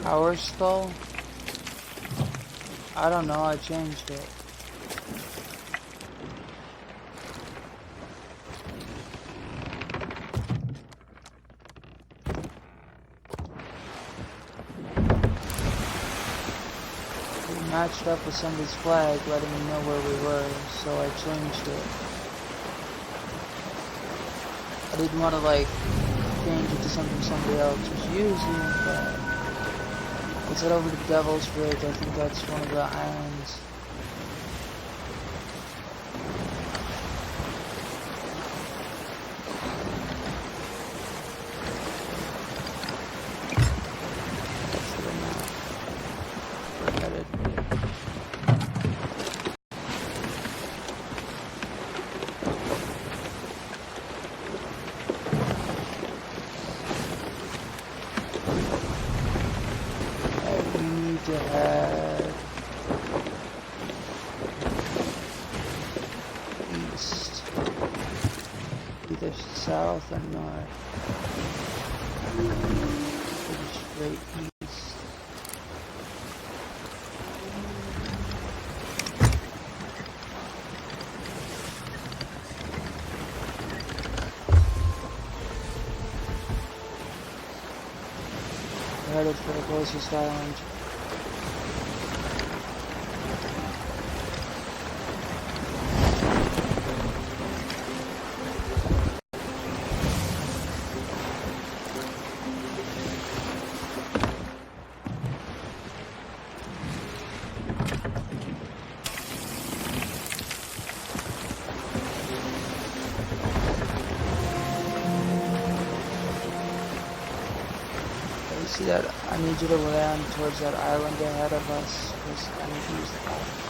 Our skull? I don't know, I changed it. We matched up with somebody's flag letting me know where we were, so I changed it. I didn't want to like change it to something somebody else was using, but let's head over to Devil's Bridge. I think that's one of the islands. That's the map. We're headed. either south or north. Pretty straight east. We're headed for the closest island. See that? I need you to land towards that island ahead of us, because I need to use the bathroom.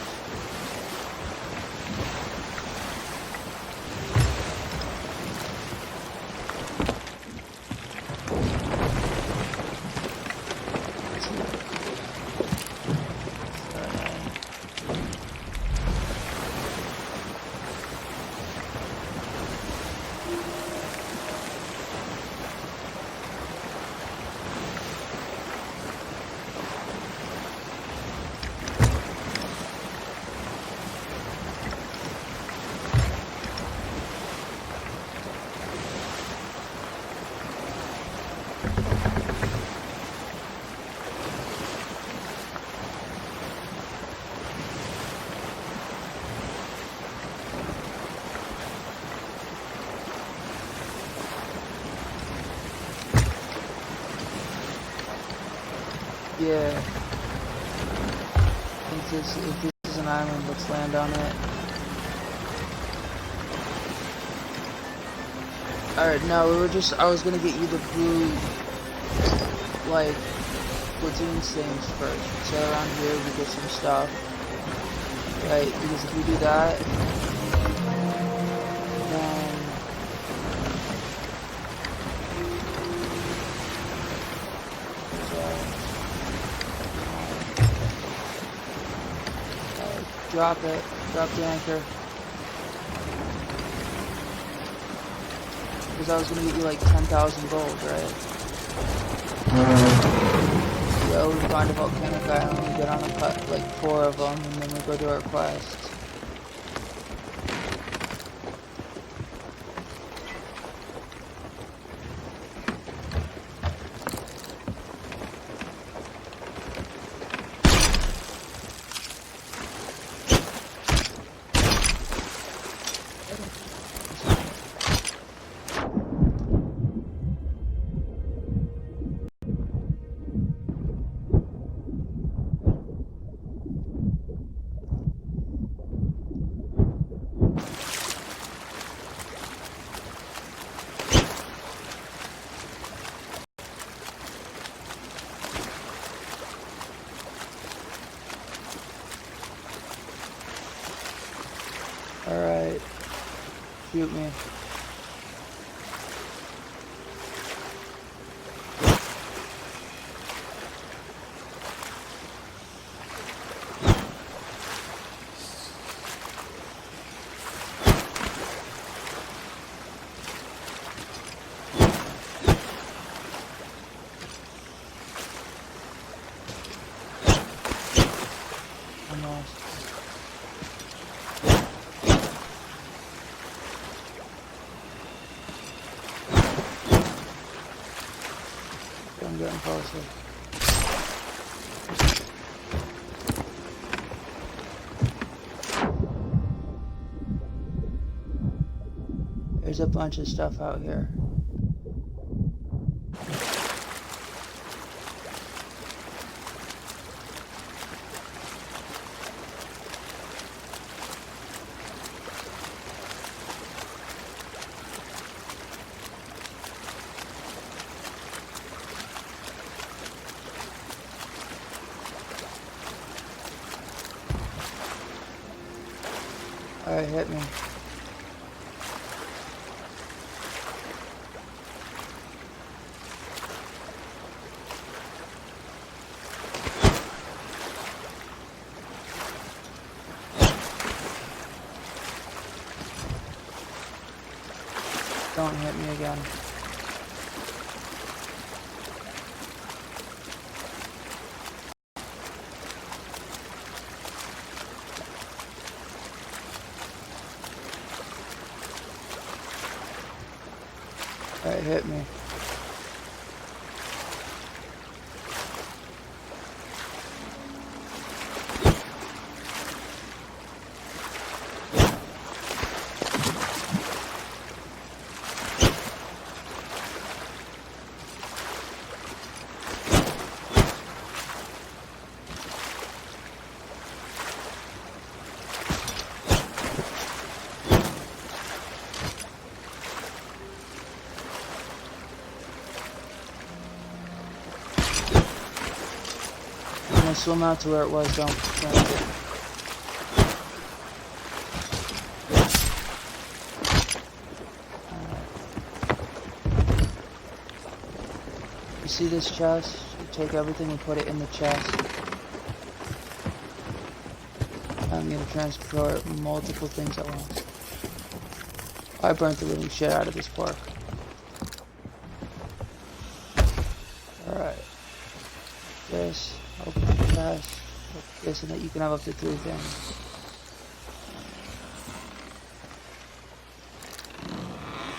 Yeah. If this is an island, let's land on it. Alright, no, I was gonna get you the blue, like, platoons things first. So around here we get some stuff. Right, because if we do that, then drop it. Drop the anchor. Because I was gonna get you like 10,000 gold, right? So we find a volcanic island, we get on a cut, like 4 of them, and then we go do our quest. Alright. Shoot me. Almost. I'm getting closer. There's a bunch of stuff out here. Alright, hit me. Don't hit me again. Alright, hit me. I'm gonna swim out to where it was, don't drink it. You see this chest? You take everything and put it in the chest. I'm gonna transport multiple things at once. I burnt the living shit out of this pork. Alright. This. Open the chest. This, and that you can have up to 3 things.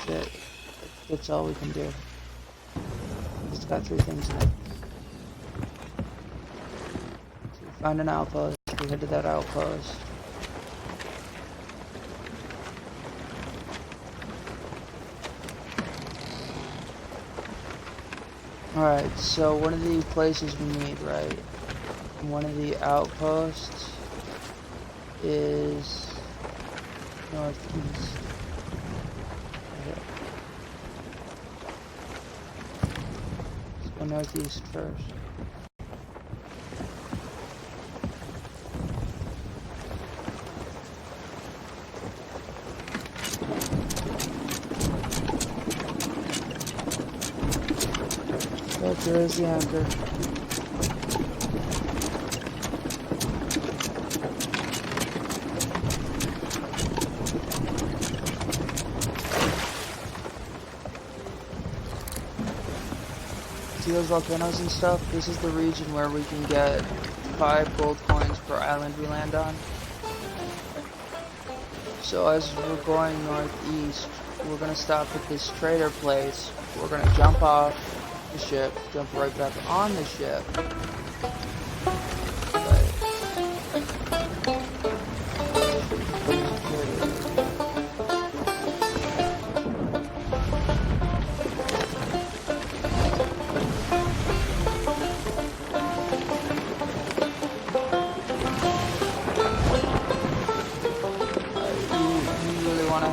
That's it. That's all we can do. It's got 3 things in it. So we find an outpost. We head to that outpost. Alright, so one of the places we need, right? One of the outposts is northeast. Okay. Let's go northeast first. But there is the anchor. See those volcanoes and stuff? This is the region where we can get 5 gold coins per island we land on. So as we're going northeast, we're gonna stop at this trader place. We're gonna jump off the ship, jump right back on the ship.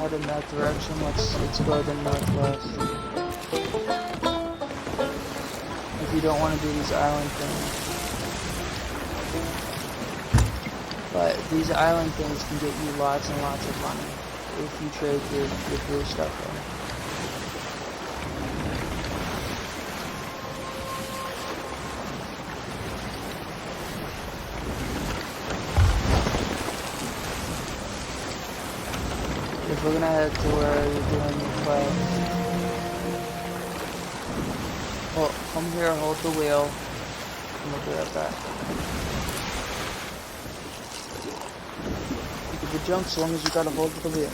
In that direction, let's go to the northwest. If you don't want to do these island things. But these island things can get you lots and lots of money if you trade your blue stuff in. If we're gonna head to where you're doing your quest. Well, come here, hold the wheel, and we'll be right back. You can jump as long as you gotta hold the wheel.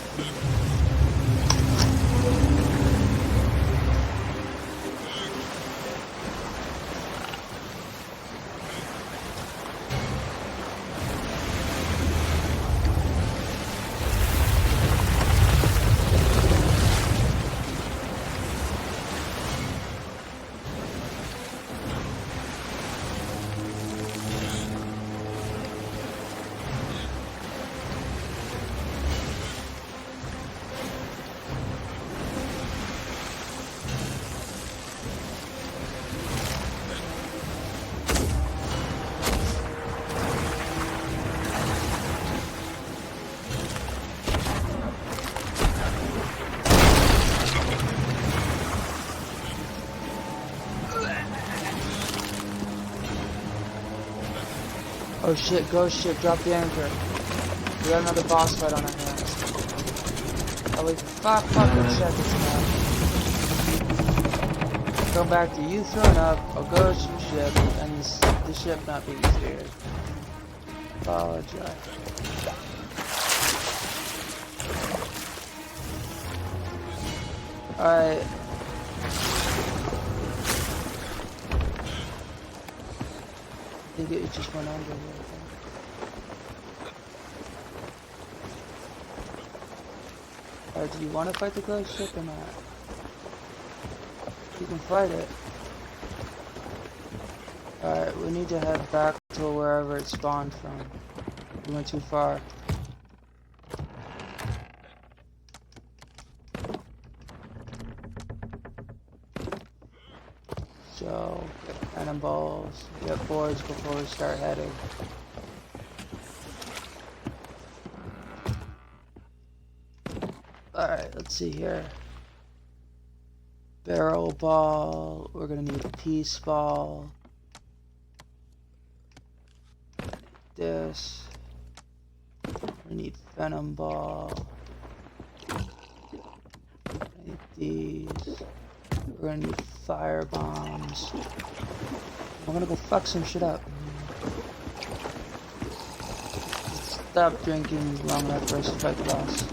Oh shit, ghost ship, drop the anchor. We got another boss fight on our hands. Oh wait, 5 fucking seconds now. Go back to you throwing up a ghost ship and the ship not being steered. Apologize. Alright. I think it just went under here. Alright, do you want to fight the ghost ship or not? You can fight it. Alright, we need to head back to wherever it spawned from. We went too far. So, get cannonballs, get boards before we start heading. Alright, let's see here. Barrel ball, we're gonna need a peace ball. This. We need venom ball. I need these. We're gonna need fire bombs. I'm gonna go fuck some shit up. Stop drinking long enough for us to fight the boss.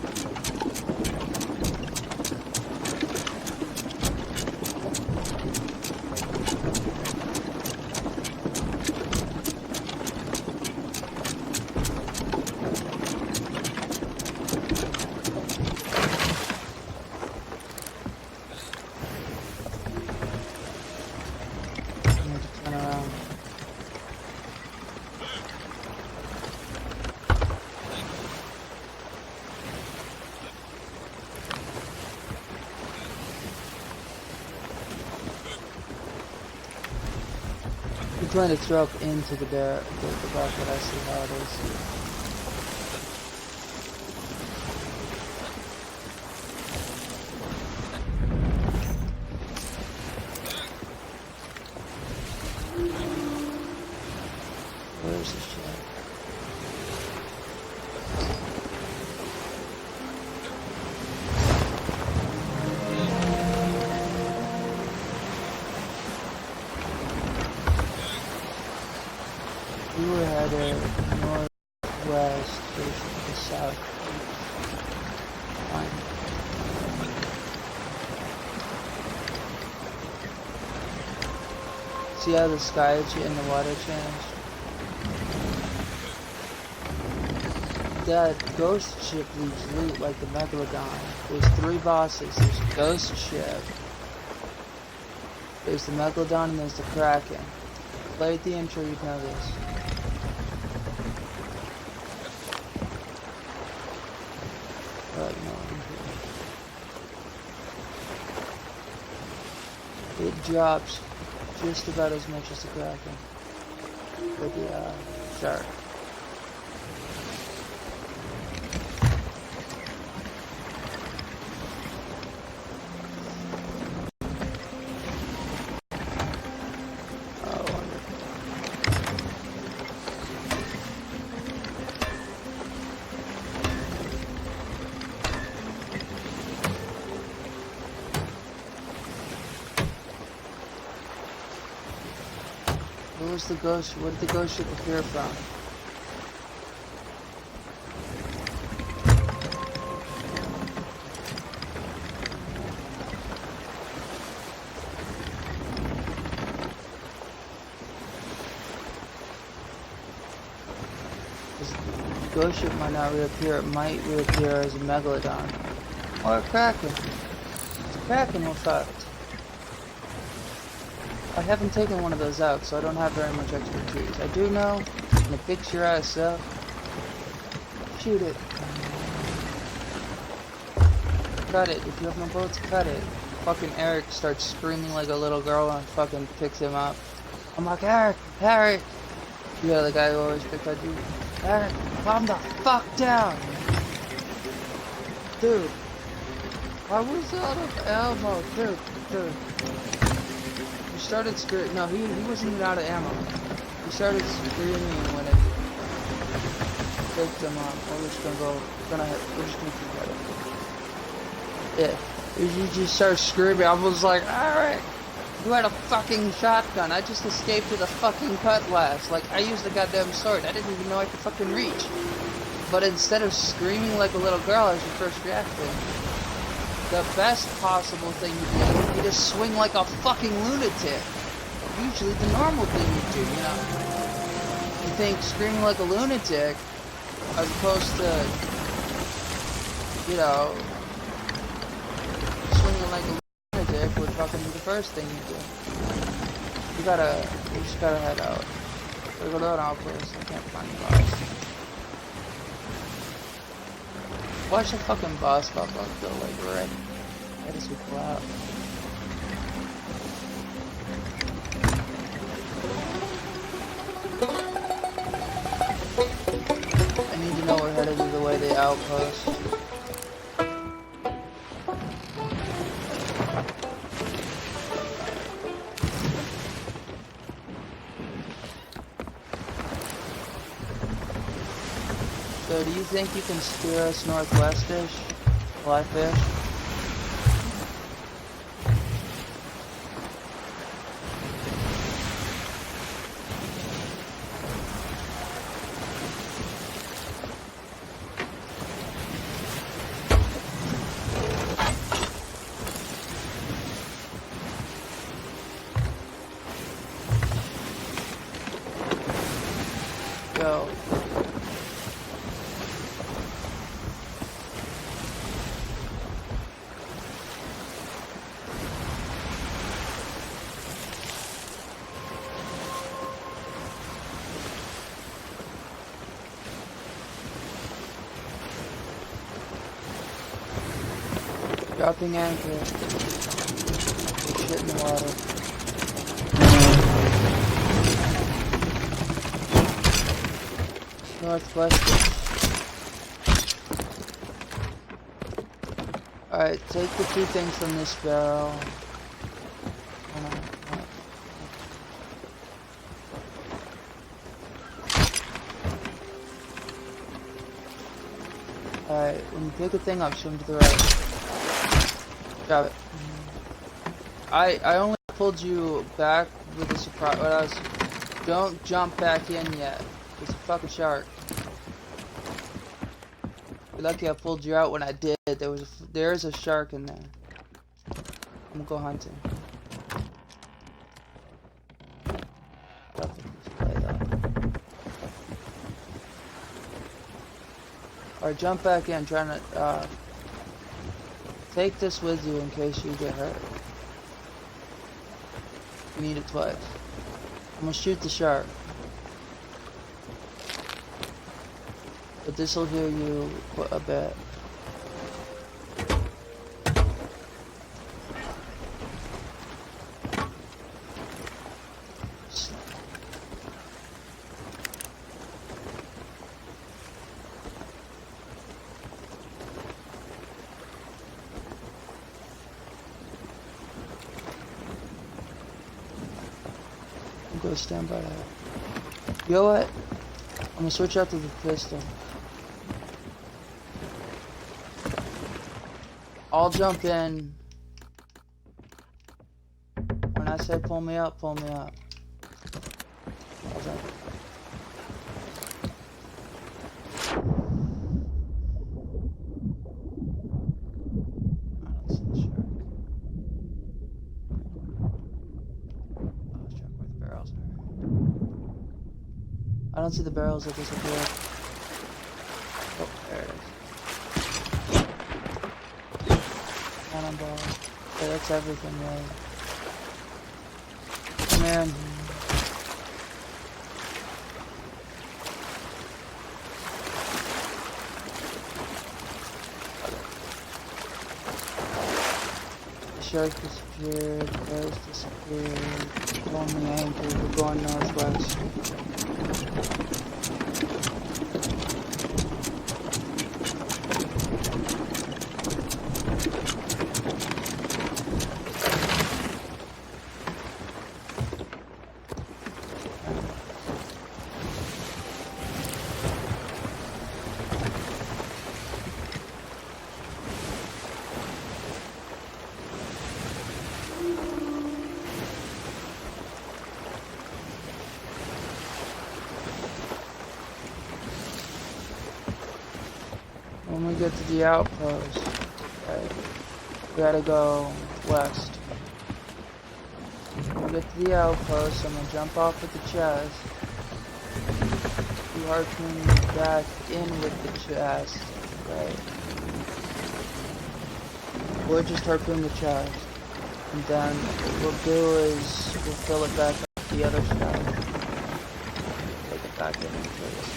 I'm trying to throw up into the bucket. I see how it is. Where's the shit? We were headed northwest, facing the south. Fine. See how the sky and the water changed? That ghost ship leaves loot like the Megalodon. There's 3 bosses. There's a ghost ship. There's the Megalodon and there's the Kraken. Play at the intro, you'd know this. It drops just about as much as the Kraken with the shark. Where was the ghost? Where did the ghost ship appear from? The ghost ship might not reappear. It might reappear as a Megalodon. Or a Kraken. It's a Kraken, we're fucked. I haven't taken one of those out, so I don't have very much expertise. I do know, I'm gonna fix your ass up. Shoot it. Cut it. If you have no bullets, cut it. Fucking Eric starts screaming like a little girl and fucking picks him up. I'm like, Eric! Eric! Yeah, the guy who always picked on you. Eric, calm the fuck down! Dude. I was out of ammo, dude. He started screaming. No, he wasn't even out of ammo. He started screaming when it picked him up. We're just gonna keep at it. Yeah. He just started screaming. I was like, Eric, You had a fucking shotgun. I just escaped with a fucking cutlass. Like, I used a goddamn sword. I didn't even know I could fucking reach. But instead of screaming like a little girl as your first reaction, the best possible thing to do would be to swing like a fucking lunatic. Usually the normal thing you do, you know? You think screaming like a lunatic, as opposed to, you know, swinging like a lunatic would fucking be the first thing you do. We just gotta head out. We're gonna go to our place. I can't find the boss. Watch the fucking boss pop up though, like right as we pull out. I need to know we're headed to the way the outpost. So do you think you can steer us northwestish? Fly fish? Go. Dropping anchor. Shit in the water. Northwest. Alright, take the two things from this barrel. Alright, when you pick a thing up, swim to the right. Grab it. I only pulled you back with a surprise. Don't jump back in yet. There's a fucking shark. You're lucky I pulled you out when I did. There is a shark in there. I'm gonna go hunting. Alright, jump back in. Trying to take this with you in case you get hurt. You need it twice. I'm gonna shoot the shark. But this will heal you a bit. Go stand by that. You know what? I'm gonna switch out to the pistol. I'll jump in. When I say pull me up, pull me up. I'll jump. I don't see the shark. I don't see the barrels that disappeared. Oh, there it is. Cannonball. Okay, that's everything, right? Come here. The shark disappeared, the bears disappeared. We're on the anchor, we're going northwest. we get to the outpost, right, we gotta go west. When we get to the outpost, I'm gonna jump off with the chest. You harpoon back in with the chest, right? Or just harpoon the chest. And then what we'll do is we'll fill it back up with the other stuff. Take it back in and place.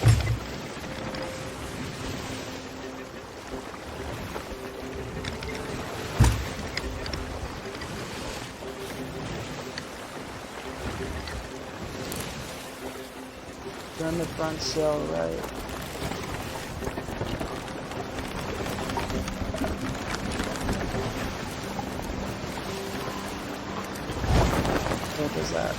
Turn the front sill right. What is that?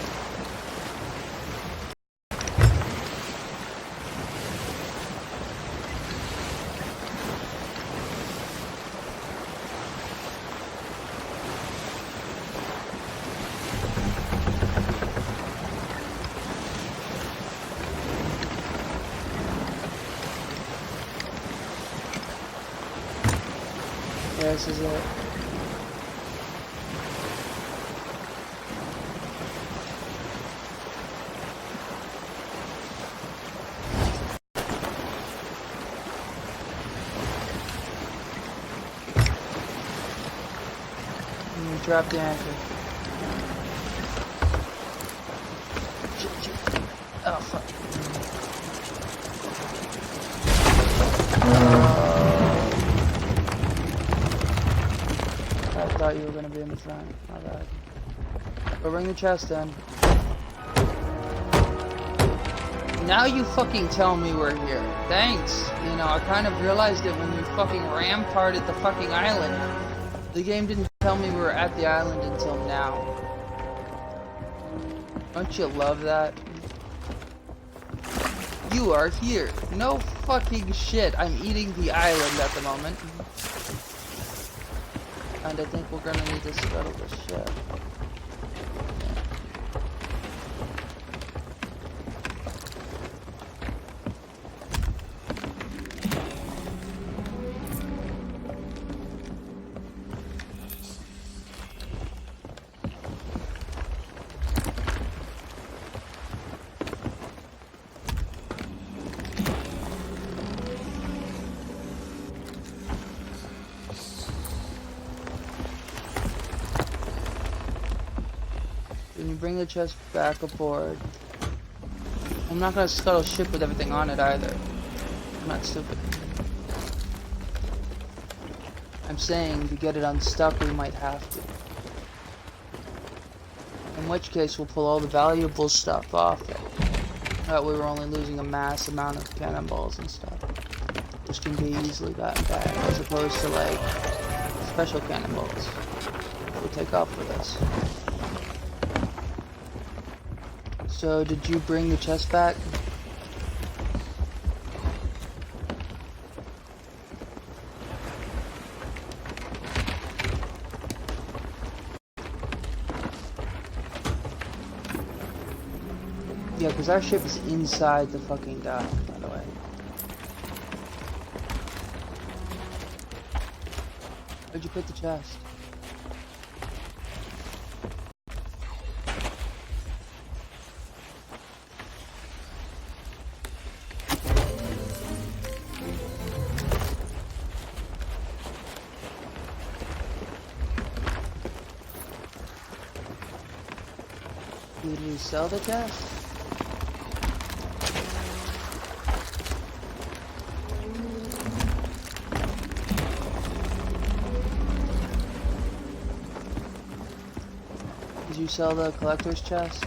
Yeah, this is it. Drop the anchor. Shit, shit. Oh, fuck. I thought you were gonna be in the front. My bad. Go bring the chest in. Now you fucking tell me we're here. Thanks. You know, I kind of realized it when we fucking ramparted the fucking island. The game didn't tell me we were at the island until now. Don't you love that? You are here. No fucking shit. I'm eating the island at the moment. And I think we're gonna need to scuttle the ship. When you bring the chest back aboard, I'm not gonna scuttle ship with everything on it either. I'm not stupid. I'm saying to get it unstuck, we might have to. In which case, we'll pull all the valuable stuff off it. That way, we're only losing a mass amount of cannonballs and stuff, which can be easily gotten back, as opposed to like special cannonballs. We'll take off for this. So, did you bring the chest back? Yeah, because our ship is inside the fucking dock, by the way. Where'd you put the chest? Did we sell the chest? Did you sell the collector's chest?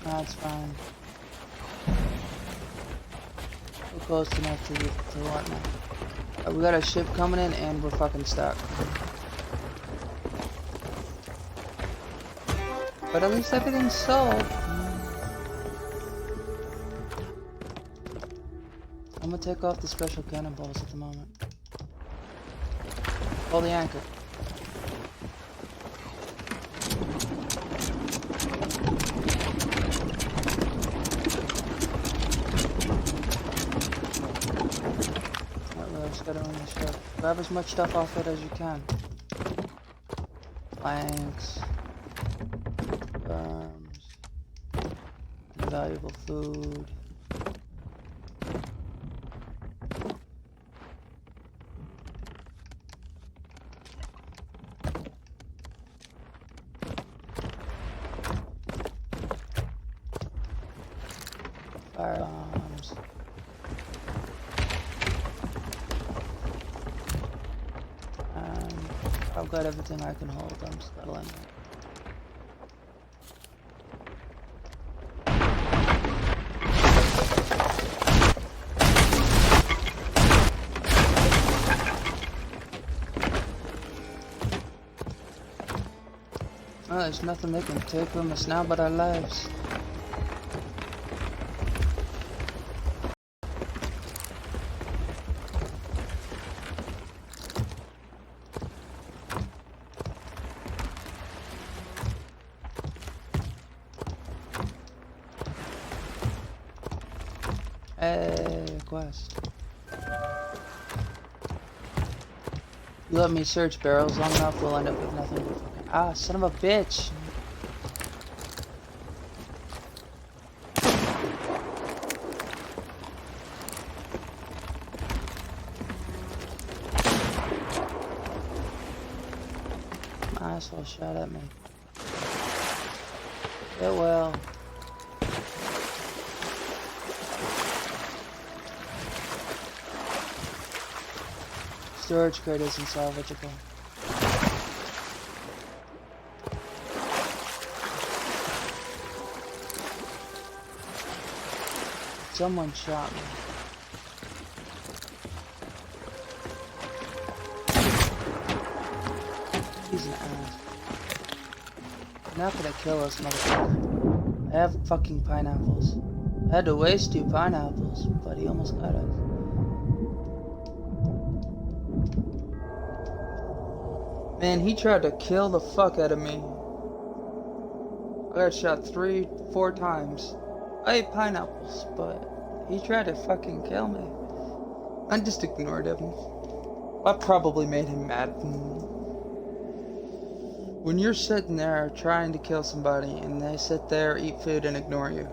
That's fine. We're close enough to what now? We got a ship coming in and we're fucking stuck. But at least everything's sold. gonna take off the special cannonballs at the moment. Pull the anchor. Grab as much stuff off it as you can. Planks, worms, valuable food. Firearms. I've got everything I can hold. I'm settling it. Oh, there's nothing they can take from us now but our lives. Hey, quest. You let me search barrels long enough, we'll end up with nothing but fucking... Ah, son of a bitch! My asshole shot at me. It will. Storage crate isn't salvageable. Someone shot me. He's an ass. Now could I kill us, motherfucker? I have fucking pineapples. I had to waste 2 pineapples, but he almost got us. Man, he tried to kill the fuck out of me. I got shot 3-4 times. I ate pineapples, but he tried to fucking kill me. I just ignored him. I probably made him mad. When you're sitting there trying to kill somebody and they sit there, eat food, and ignore you.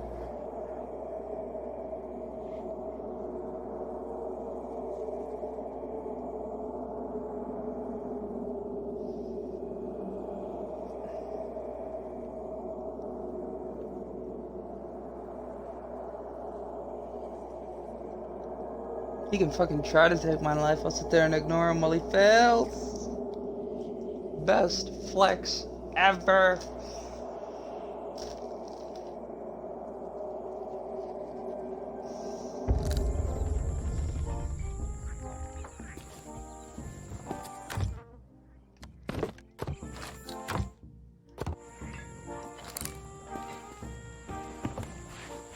He can fucking try to take my life. I'll sit there and ignore him while he fails. Best flex ever.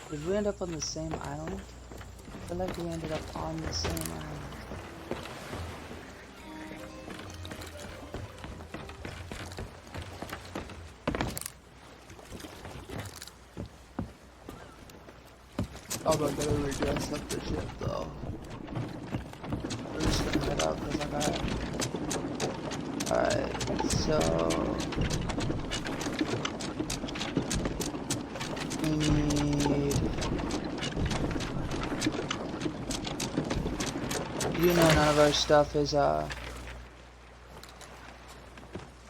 Did we end up on the same island? I feel like we ended up on the same island. I'm not gonna redress up the ship though. We're just gonna head out because I got it. Alright, so we need, you know, none of our stuff is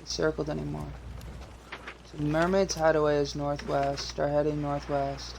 circled anymore. So Mermaid's Hideaway is northwest. Start heading northwest.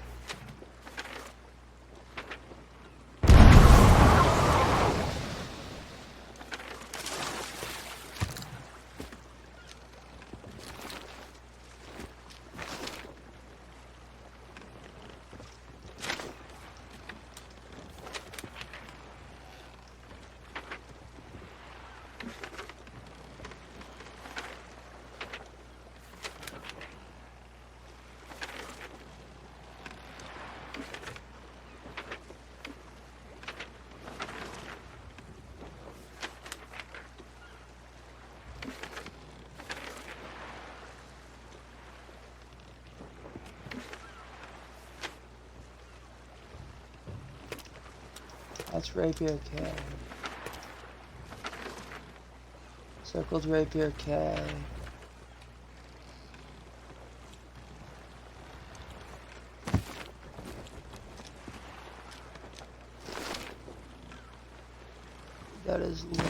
That's Rapier K. Circled Rapier K. That is London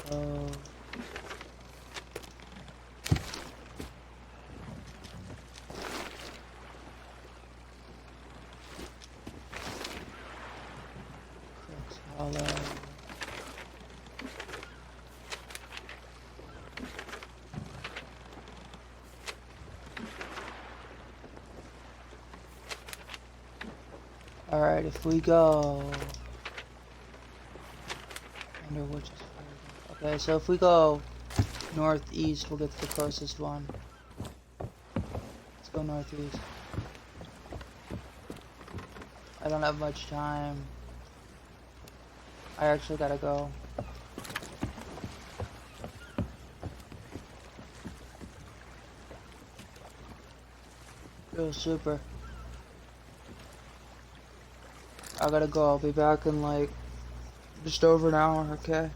Crow. Crooks Hollow. Alright, if we go under which is further. Okay, so if we go northeast, we'll get to the closest one. Let's go northeast. I don't have much time. I actually gotta go. Real super. I gotta go. I'll be back in like just over an hour, okay?